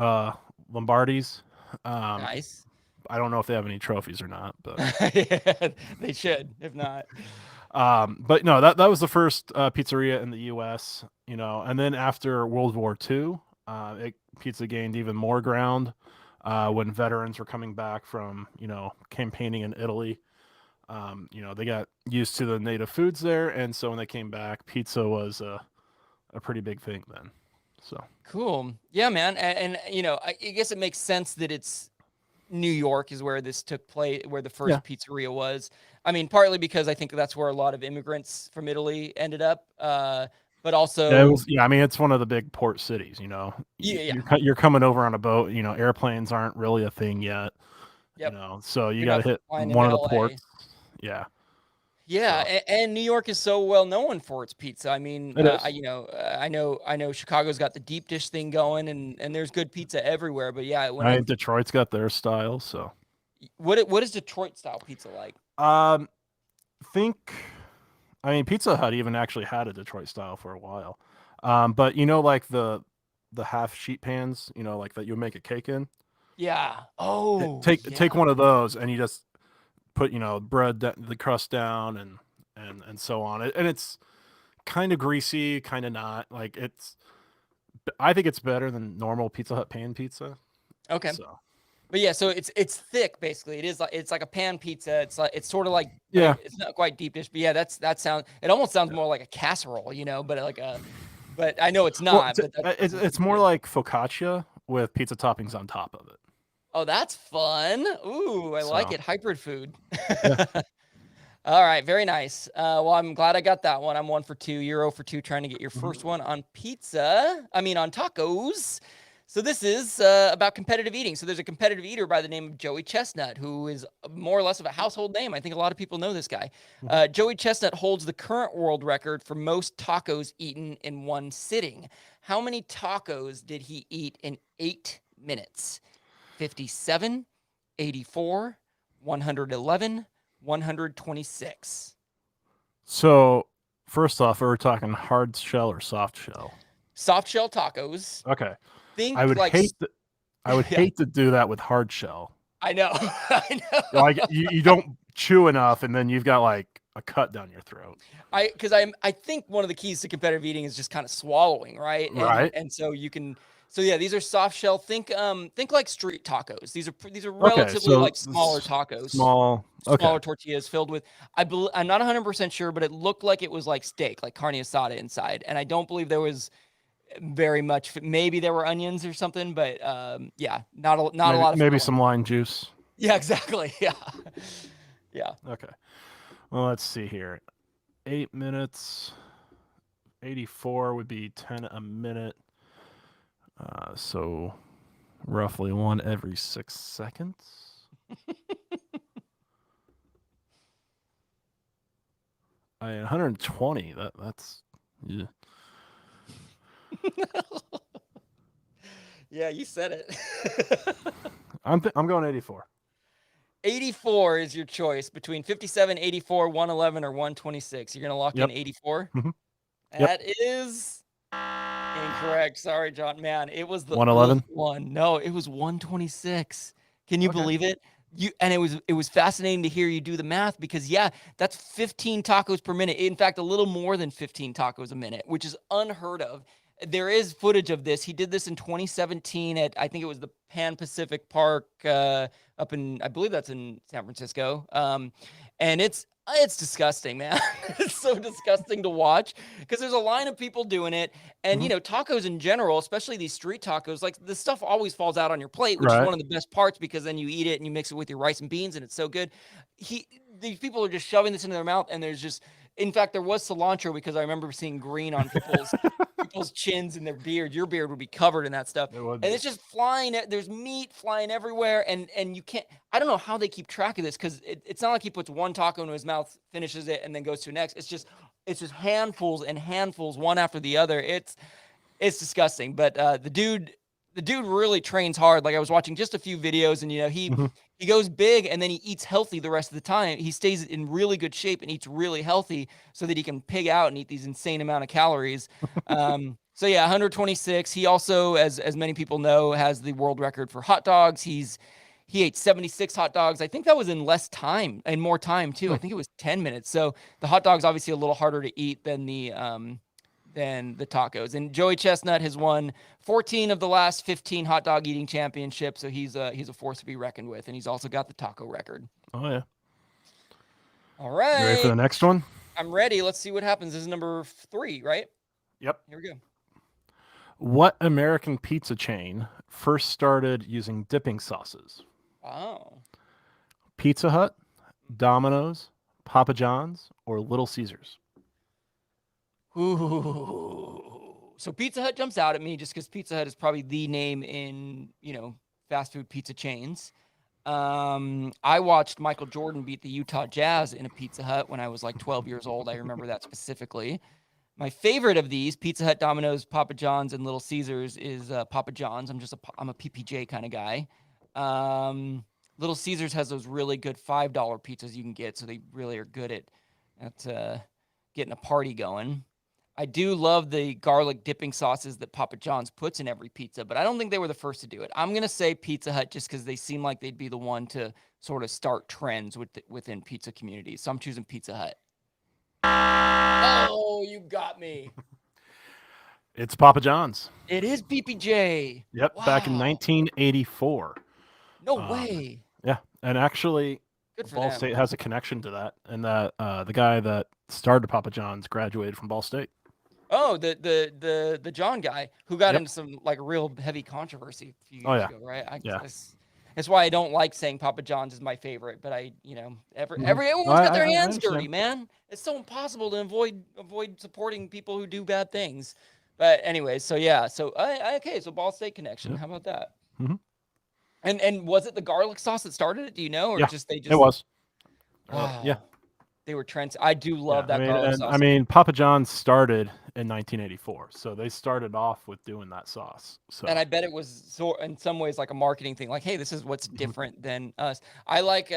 Lombardi's. Nice. I don't know if they have any trophies or not, but Yeah, they should, if not. but no, that was the first pizzeria in the U.S. And then after World War II, pizza gained even more ground when veterans were coming back from campaigning in Italy. They got used to the native foods there, and so when they came back, pizza was a pretty big thing then. So Cool. Yeah, man. And I guess it makes sense that it's New York is where this took place, where the first pizzeria was. I mean, partly because I think that's where a lot of immigrants from Italy ended up, but also, yeah, it was. Yeah, I mean, it's one of the big port cities. Yeah. You're coming over on a boat. Airplanes aren't really a thing yet. Yep. So you You're got to not hit flying one of into the LA. ports. Yeah. Yeah, So. and New York is so well known for its pizza. I mean, It is. I know Chicago's got the deep dish thing going, and there's good pizza everywhere. But yeah, Detroit's got their style. So what is Detroit style pizza like? Pizza Hut even actually had a Detroit style for a while. But like the half sheet pans, like that you would make a cake in. Yeah. Oh, Take one of those and you just put the crust down and so on. And it's kind of greasy, kind of not. Like I think it's better than normal Pizza Hut pan pizza. Okay. So. But yeah, so it's thick basically. It's like a pan pizza. It's sort of like, yeah. It's not quite deep dish, but yeah, it almost sounds more like a casserole, but I know it's not. Well, it's more like focaccia with pizza toppings on top of it. Oh, that's fun. Ooh, I like it. Hybrid food. Yeah. All right, very nice. Well, I'm glad I got that one. I'm 1 for 2. You're 0 for 2 trying to get your first one on on tacos. So this is about competitive eating. So there's a competitive eater by the name of Joey Chestnut, who is more or less of a household name. I think a lot of people know this guy. Joey Chestnut holds the current world record for most tacos eaten in one sitting. How many tacos did he eat in 8 minutes? 57, 84, 111, 126. So first off, are we talking hard shell or soft shell? Soft shell tacos. Okay. Think I would like hate to do that with hard shell. I know. I know. Like you don't chew enough and then you've got like a cut down your throat. I think one of the keys to competitive eating is just kind of swallowing, right? Right. And so you can. So yeah, these are soft shell. Think like street tacos. These are relatively like smaller tacos. Smaller tortillas filled with. I'm not 100% sure, but it looked like it was like steak, like carne asada inside, and I don't believe there was. very much. Maybe there were onions or something, but yeah, not a maybe, lot of maybe filling. some lime juice. Yeah, exactly. Yeah, yeah. Okay. Well, let's see here. 8 minutes. 84 would be 10 a minute. So roughly one every 6 seconds. I mean, 120. That's yeah. Yeah, you said it. I'm going 84. 84 is your choice between 57, 84, 111, or 126. You're gonna lock Yep. in 84. Mhm. Yep. That is incorrect. Sorry, John. Man, it was the 111? one. No, it was 126. Can you Okay. believe it? It was fascinating to hear you do the math because yeah, that's 15 tacos per minute. In fact, a little more than 15 tacos a minute, which is unheard of. There is footage of this. He did this in 2017 at I think it was the Pan Pacific Park up in I believe that's in San Francisco. And it's disgusting, man. It's so disgusting to watch because there's a line of people doing it. And, you know, tacos in general, especially these street tacos, like the stuff always falls out on your plate, which is Right. one of the best parts because then you eat it and you mix it with your rice and beans and it's so good. These people are just shoving this into their mouth and there's just, in fact, there was cilantro because I remember seeing green on people's chins and their beard. Your beard would be covered in that stuff. It would And be. it's just flying. There's meat flying everywhere. And you can't, I don't know how they keep track of this because it's not like he puts one taco into his mouth, finishes it, and then goes to the next. It's just handfuls and handfuls, one after the other. It's disgusting. But the dude really trains hard. Like I was watching just a few videos and, you know, he goes big and then he eats healthy the rest of the time. He stays in really good shape and eats really healthy so that he can pig out and eat these insane amount of calories. So yeah, 126. He also, as many people know, has the world record for hot dogs. He ate 76 hot dogs. I think that was in less time and more time too. I think it was 10 minutes. So the hot dog's obviously a little harder to eat than the tacos. And Joey Chestnut has won 14 of the last 15 hot dog eating championships. So he's a force to be reckoned with. And he's also got the taco record. Oh yeah. All You ready for the right. next one? I'm ready. Let's see what happens. This is number 3, right? Yep. Here we go. What American pizza chain first started using dipping sauces? Oh. Pizza Hut, Domino's, Papa John's, or Little Caesars? Ooh. So Pizza Hut jumps out at me just because Pizza Hut is probably the name in, you know, fast food pizza chains. I watched Michael Jordan beat the Utah Jazz in a Pizza Hut when I was like 12 years old. I remember that specifically. My favorite of these, Pizza Hut, Domino's, Papa John's, and Little Caesars, is Papa John's. I'm a PPJ kind of guy. Little Caesars has those really good $5 pizzas you can get, so they really are good at getting a party going. I do love the garlic dipping sauces that Papa John's puts in every pizza, but I don't think they were the first to do it. I'm going to say Pizza Hut just because they seem like they'd be the one to sort of start trends within pizza communities. So I'm choosing Pizza Hut. Oh, you got me. It's Papa John's. It is PPJ. Yep, back in Wow. 1984. No way. Yeah, and actually, Good for Ball them. State has a connection to that, and that the guy that started Papa John's graduated from Ball State. Oh, the John guy who got Yep. into some like real heavy controversy a few Oh, years yeah. ago, right? Yeah. That's why I don't like saying Papa John's is my favorite, but everyone's No, got their I hands understand. dirty, man. It's so impossible to avoid supporting people who do bad things. But anyways, so yeah, so okay, so Ball State connection. Yep. How about that? Mhm. And was it the garlic sauce that started it? Do you know, or Yeah, just It was. Wow. Yeah. They were trends. I do love Yeah, that garlic sauce. I mean, Papa John's started in 1984, so they started off with doing that sauce. So And I bet it was in some ways like a marketing thing. Like, hey, this is what's different than us. I like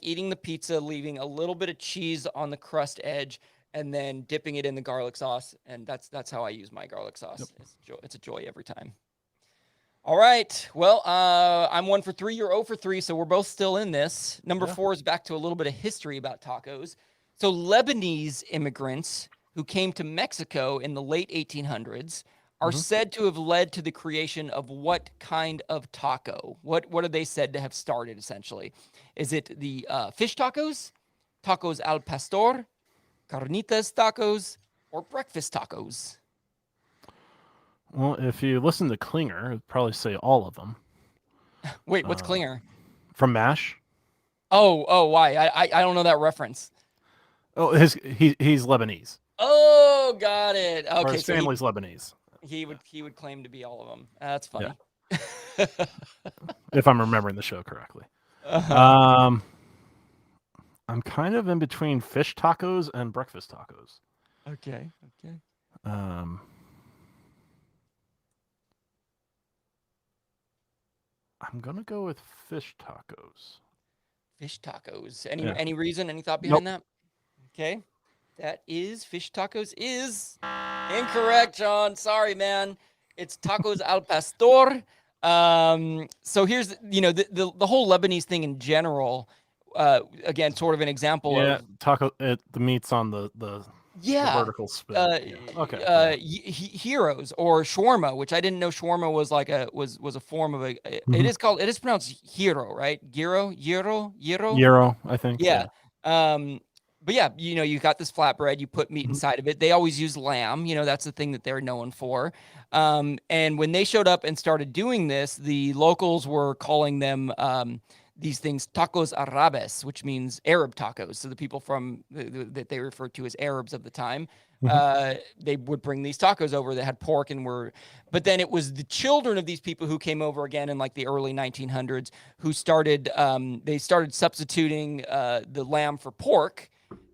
eating the pizza, leaving a little bit of cheese on the crust edge, and then dipping it in the garlic sauce. And that's how I use my garlic sauce. Yep. It's a joy every time. All right. Well, I'm 1 for 3. You're 0 for 3, so we're both still in this. Number 4 is back to a little bit of history about tacos. So Lebanese immigrants who came to Mexico in the late 1800s are said to have led to the creation of what kind of taco? What are they said to have started, essentially? Is it the fish tacos, tacos al pastor, carnitas tacos, or breakfast tacos? Well, if you listen to Klinger, it'd probably say all of them. Wait, what's Uh, Klinger? From MASH. Oh, why? I don't know that reference. Oh, he's Lebanese, Oh, got it. or Okay, his so family's Lebanese. he would claim to be all of them. That's Yeah, funny. if I'm remembering the show correctly. Uh-huh. Um, I'm kind of in between fish tacos and breakfast tacos. Okay. Um, I'm gonna go with fish tacos. Fish tacos. Any Yeah. any reason? Any thought Nope. behind that? Okay. That is fish tacos is incorrect, John. Sorry, man. It's tacos al pastor. So here's the whole Lebanese thing in general. Again, sort of an example Yeah, of the meat's on the yeah. vertical spit. Uh, Yeah. Okay. Yeah. Heroes or shawarma, which I didn't know shawarma was like was a form of Mhm. it is pronounced hero, right? Gyro. Euro, I think. Yeah. But yeah, you got this flatbread, you put meat Mhm. inside of it. They always use lamb, that's the thing that they're known for. And when they showed up and started doing this, the locals were calling them these things tacos arabes, which means Arab tacos. So the people from that they referred to as Arabs of the time, they would bring these tacos over that had pork and but then it was the children of these people who came over again in like the early 1900s who started, they started substituting the lamb for pork.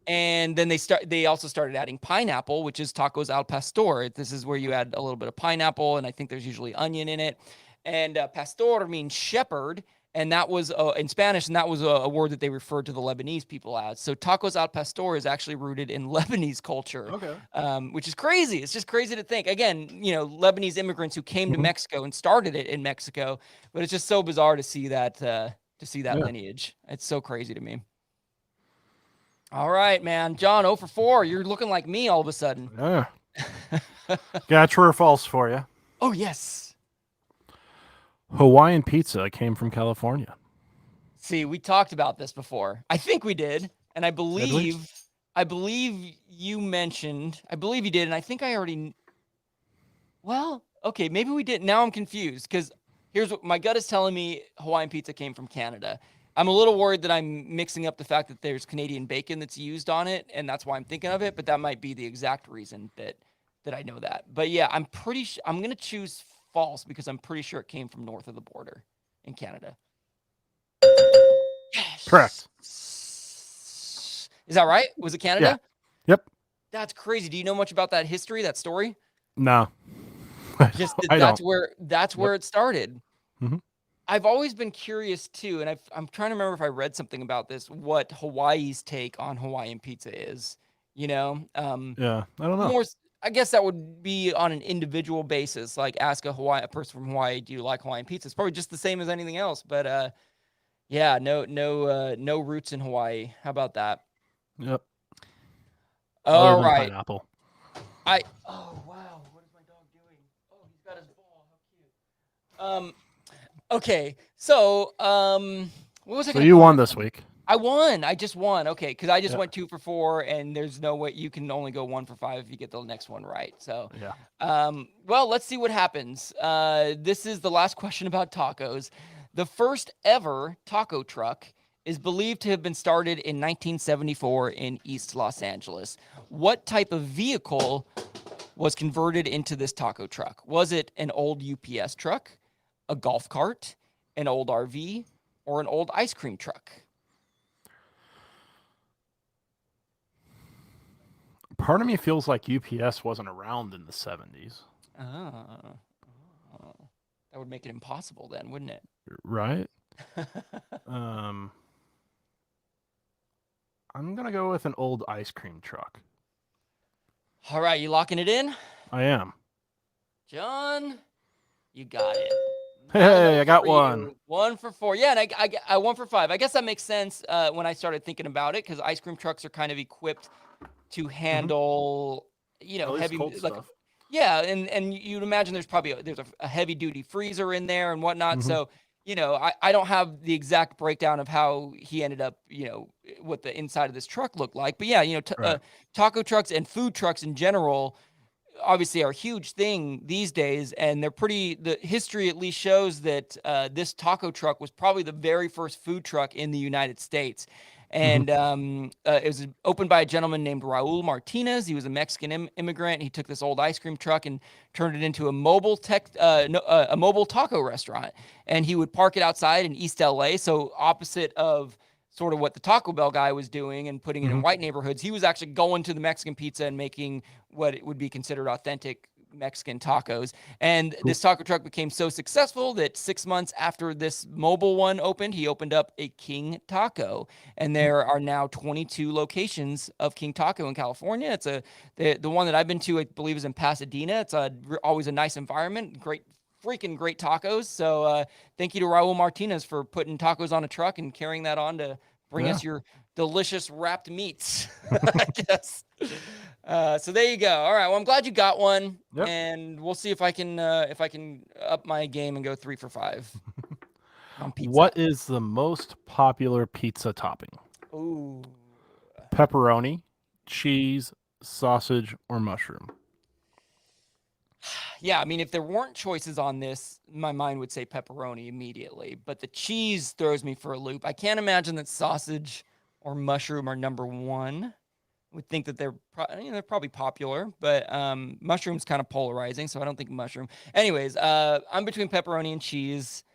And then they also started adding pineapple, which is tacos al pastor. This is where you add a little bit of pineapple, and I think there's usually onion in it. And pastor means shepherd, and that was in Spanish, and that was a word that they referred to the Lebanese people as. So tacos al pastor is actually rooted in Lebanese culture, Okay. which is crazy. It's just crazy to think. Again, Lebanese immigrants who came to Mhm. Mexico and started it in Mexico, but it's just so bizarre to see that Yeah. lineage. It's so crazy to me. All right, man. John, 0 for 4. You're looking like me all of a sudden. Yeah. Got true or false for you. Oh, yes. Hawaiian pizza came from California. See, we talked about this before. I think we did. And I Did we? believe you mentioned, I believe you did. And I think I already, well, okay, maybe we did. Now I'm confused because here's what my gut is telling me Hawaiian pizza came from Canada. I'm a little worried that I'm mixing up the fact that there's Canadian bacon that's used on it, and that's why I'm thinking of it. But that might be the exact reason that I know that. But yeah, I'm pretty sure I'm gonna choose false because I'm pretty sure it came from north of the border in Canada. Yes. Correct. Is that right? Was it Canada? Yep. That's crazy. Do you know much about that history, that story? No. Just I that's don't. where it started. Mhm. I've always been curious too, and I'm trying to remember if I read something about this, what Hawaii's take on Hawaiian pizza is. Yeah. I don't know. More, I guess that would be on an individual basis. Like ask a person from Hawaii, do you like Hawaiian pizza? It's probably just the same as anything else. But yeah, no roots in Hawaii. How about that? Yep. All Other than right. pineapple. Oh wow, what is my dog doing? Oh, he's got his ball. How cute. Okay, so what was I? So gonna you won comment this on? week. I won. I just won. Okay, because I just Yeah. went 2 for 4, and there's no way you can only go 1 for 5 if you get the next one right. So, Yeah. well, let's see what happens. This is the last question about tacos. The first ever taco truck is believed to have been started in 1974 in East Los Angeles. What type of vehicle was converted into this taco truck? Was it an old UPS truck, a golf cart, an old RV, or an old ice cream truck? Part of me feels like UPS wasn't around in the 70s. Oh, that would make it impossible then, wouldn't it? Right? I'm going to go with an old ice cream truck. All right, you locking it in? I am. John, you got it. Hey, I 9-0 got for one. you. 1 for 4. Yeah, and I 1 for 5. I guess that makes sense when I started thinking about it because ice cream trucks are kind of equipped to handle, At least heavy cold like stuff. yeah, and you'd imagine there's probably there's a heavy duty freezer in there and whatnot. Mhm. So I don't have the exact breakdown of how he ended up, what the inside of this truck looked like. But yeah, Right. taco trucks and food trucks in general, obviously are a huge thing these days, and the history at least shows that this taco truck was probably the very first food truck in the United States. And it was opened by a gentleman named Raul Martinez. He was a Mexican immigrant. He took this old ice cream truck and turned it into a mobile a mobile taco restaurant. And he would park it outside in East LA, so opposite of sort of what the Taco Bell guy was doing and putting it in white neighborhoods. He was actually going to the Mexican pizza and making what it would be considered authentic Mexican tacos. And this taco truck became so successful that 6 months after this mobile one opened, he opened up a King Taco. And there are now 22 locations of King Taco in California. It's the one that I've been to, I believe, is in Pasadena. It's always a nice environment, freaking great tacos. So thank you to Raul Martinez for putting tacos on a truck and carrying that on to bring us your delicious wrapped meats, I guess. So there you go. All right. Well, I'm glad you got one, and we'll see if I can up my game and go 3 for 5 on pizza. What is the most popular pizza topping? Ooh. Pepperoni, cheese, sausage, or mushroom? Yeah, I mean, if there weren't choices on this, my mind would say pepperoni immediately. But the cheese throws me for a loop. I can't imagine that sausage or mushroom are number one. I would think that they're probably popular, but mushroom's kind of polarizing, so I don't think mushroom. Anyways, I'm between pepperoni and cheese.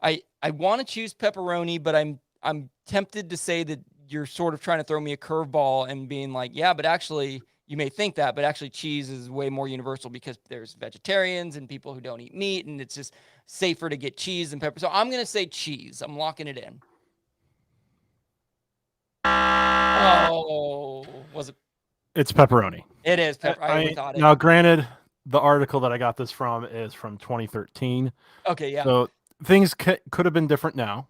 I want to choose pepperoni, but I'm tempted to say that you're sort of trying to throw me a curveball and being like, yeah, but actually, you may think that, but actually cheese is way more universal because there's vegetarians and people who don't eat meat, and it's just safer to get cheese and pepper. So I'm going to say cheese. I'm locking it in. Oh, was it? It's pepperoni. It is. I thought it. Now, granted, the article that I got this from is from 2013. Okay, yeah. So things could have been different now.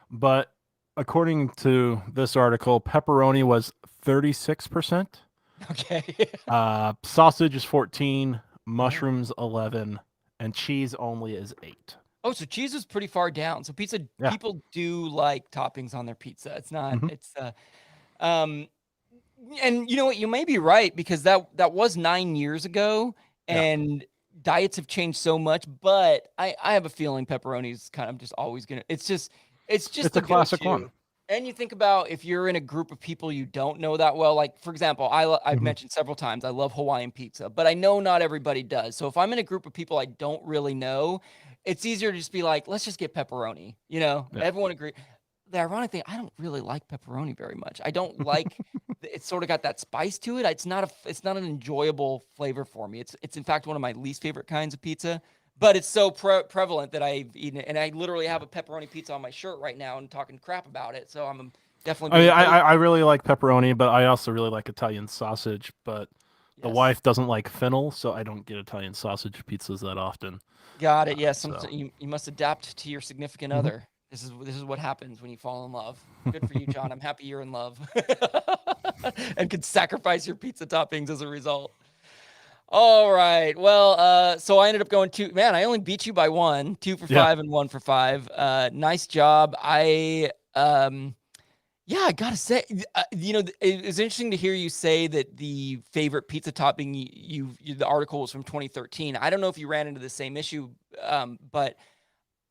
But according to this article, pepperoni was 36%. Okay. Sausage is 14, mushrooms 11, and cheese only is 8. Oh, so cheese is pretty far down. So people do like toppings on their pizza. It's not. And you know what? You may be right, because that was 9 years ago, and diets have changed so much. But I have a feeling pepperoni is kind of just always gonna. It's just a classic one. And you think about if you're in a group of people you don't know that well, like, for example, I've mentioned several times, I love Hawaiian pizza, but I know not everybody does. So if I'm in a group of people I don't really know, it's easier to just be like, let's just get pepperoni. Everyone agree. The ironic thing, I don't really like pepperoni very much. I don't like, it's sort of got that spice to it. It's not an enjoyable flavor for me. It's in fact one of my least favorite kinds of pizza. But it's so prevalent that I've eaten it, and I literally have a pepperoni pizza on my shirt right now and talking crap about it. So I'm definitely. I really like pepperoni, but I also really like Italian sausage. But the wife doesn't like fennel, so I don't get Italian sausage pizzas that often. Got it. Yes, you must adapt to your significant other. This is what happens when you fall in love. Good for you, John. I'm happy you're in love, and could sacrifice your pizza toppings as a result. All right. Well, so I ended up going I only beat you by 1, 2 for 5 and 1 for 5. Nice job. I gotta say, it's interesting to hear you say that the favorite pizza topping the article was from 2013. I don't know if you ran into the same issue, but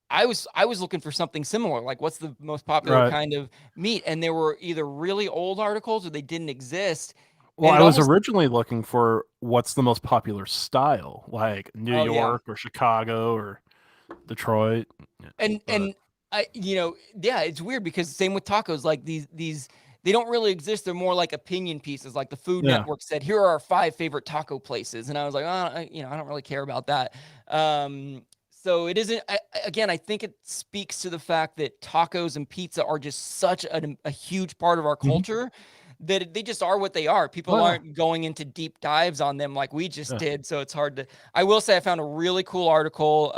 I was looking for something similar, like what's the most popular kind of meat, and there were either really old articles or they didn't exist. Well, I was originally looking for what's the most popular style, like New York or Chicago or Detroit. And it's weird because same with tacos, like these they don't really exist. They're more like opinion pieces. Like the Food Network said, here are our 5 favorite taco places, and I was like, I don't really care about that. So it isn't. I think it speaks to the fact that tacos and pizza are just such a huge part of our culture. That they just are what they are. People aren't going into deep dives on them like we just did. So it's hard to, I will say I found a really cool article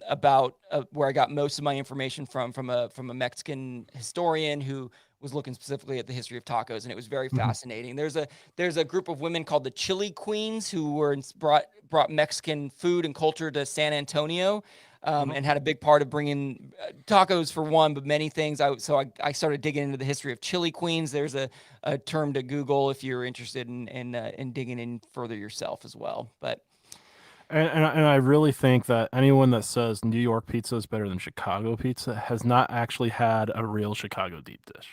about where I got most of my information from a Mexican historian who was looking specifically at the history of tacos, and it was very fascinating. There's a group of women called the Chili Queens who brought Mexican food and culture to San Antonio. and had a big part of bringing tacos for one, but many things. So I started digging into the history of chili queens. There's a term to Google if you're interested in digging in further yourself as well. But And I really think that anyone that says New York pizza is better than Chicago pizza has not actually had a real Chicago deep dish.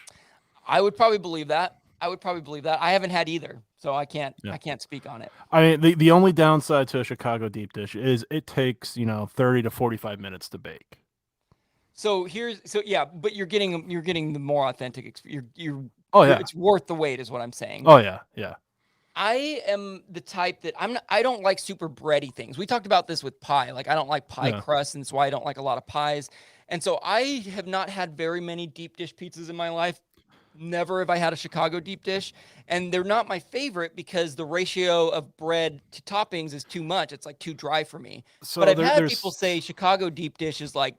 I would probably believe that. I haven't had either, so I can't speak on it. I mean, the only downside to a Chicago deep dish is it takes 30 to 45 minutes to bake. So yeah, but you're getting the more authentic experience. Oh yeah, It's worth the wait, is what I'm saying. oh yeah, yeah. I am the type that I don't like super bready things. We talked about this with pie. Like I don't like pie crust, and that's why I don't like a lot of pies. And so I have not had very many deep dish pizzas in my life. Never have I had a Chicago deep dish, and they're not my favorite because the ratio of bread to toppings is too much. It's like too dry for me. So but I've had people say Chicago deep dish is like,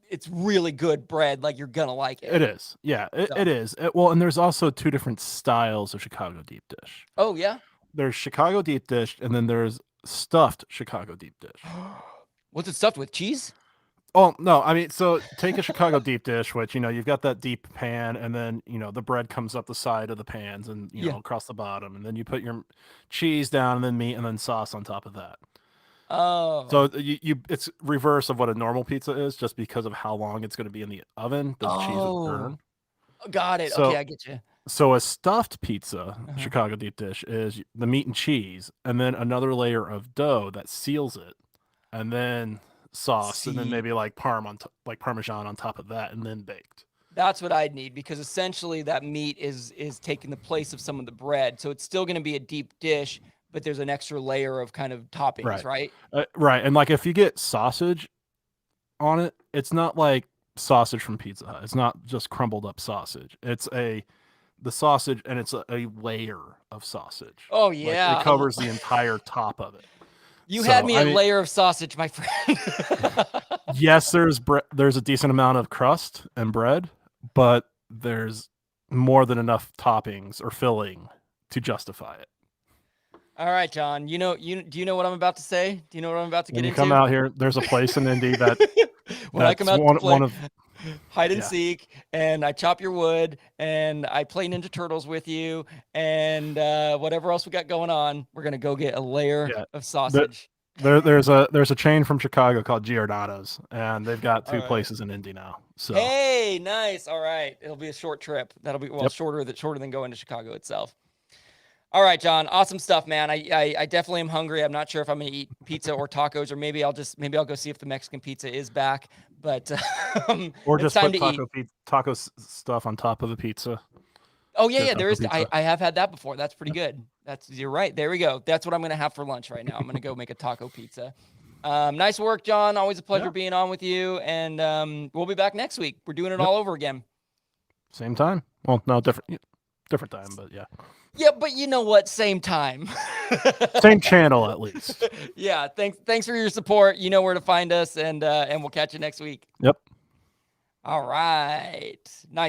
it's really good bread. Like you're gonna like it. It is. Yeah, it is. Well, and there's also two different styles of Chicago deep dish. Oh yeah. There's Chicago deep dish, and then there's stuffed Chicago deep dish. What's it stuffed with? Cheese? Oh no, I mean, so take a Chicago deep dish, which you've got that deep pan, and then the bread comes up the side of the pans, and across the bottom, and then you put your cheese down, and then meat, and then sauce on top of that. Oh. So it's reverse of what a normal pizza is, just because of how long it's going to be in the oven. The cheese would burn. Got it. So, okay, I get you. So a stuffed pizza, Chicago deep dish, is the meat and cheese, and then another layer of dough that seals it, and then sauce, and then maybe like Parmesan on top of that, and then baked. That's what I'd need, because essentially that meat is taking the place of some of the bread, so it's still going to be a deep dish, but there's an extra layer of kind of toppings, right? Right, and like if you get sausage on it, it's not like sausage from Pizza Hut. It's not just crumbled up sausage. It's the sausage, and it's a layer of sausage. Oh yeah, like, it covers the entire top of it. You had me a layer of sausage, my friend. Yes, there's a decent amount of crust and bread, but there's more than enough toppings or filling to justify it. All right, John. Do you know what I'm about to say? Do you know what I'm about to get into? When you come out here, there's a place in Indy that when I come out to play hide and seek, and I chop your wood, and I play Ninja Turtles with you, and whatever else we got going on, we're gonna go get a layer of sausage. There's a chain from Chicago called Giordano's, and they've got two places in Indy now. So hey, nice. All right, it'll be a short trip. That'll be shorter than going to Chicago itself. All right, John. Awesome stuff, man. I definitely am hungry. I'm not sure if I'm gonna eat pizza or tacos, or maybe I'll go see if the Mexican pizza is back. But or just put taco stuff on top of the pizza. Oh yeah, there is. I have had that before. That's pretty good. You're right. There we go. That's what I'm gonna have for lunch right now. I'm gonna go make a taco pizza. Nice work, John. Always a pleasure being on with you. And we'll be back next week. We're doing it all over again. Same time. Well, no, different time, but yeah. Yeah, but you know what? Same time. Same channel, at least. Yeah. Thanks for your support. You know where to find us, and we'll catch you next week. Yep. All right. Nice.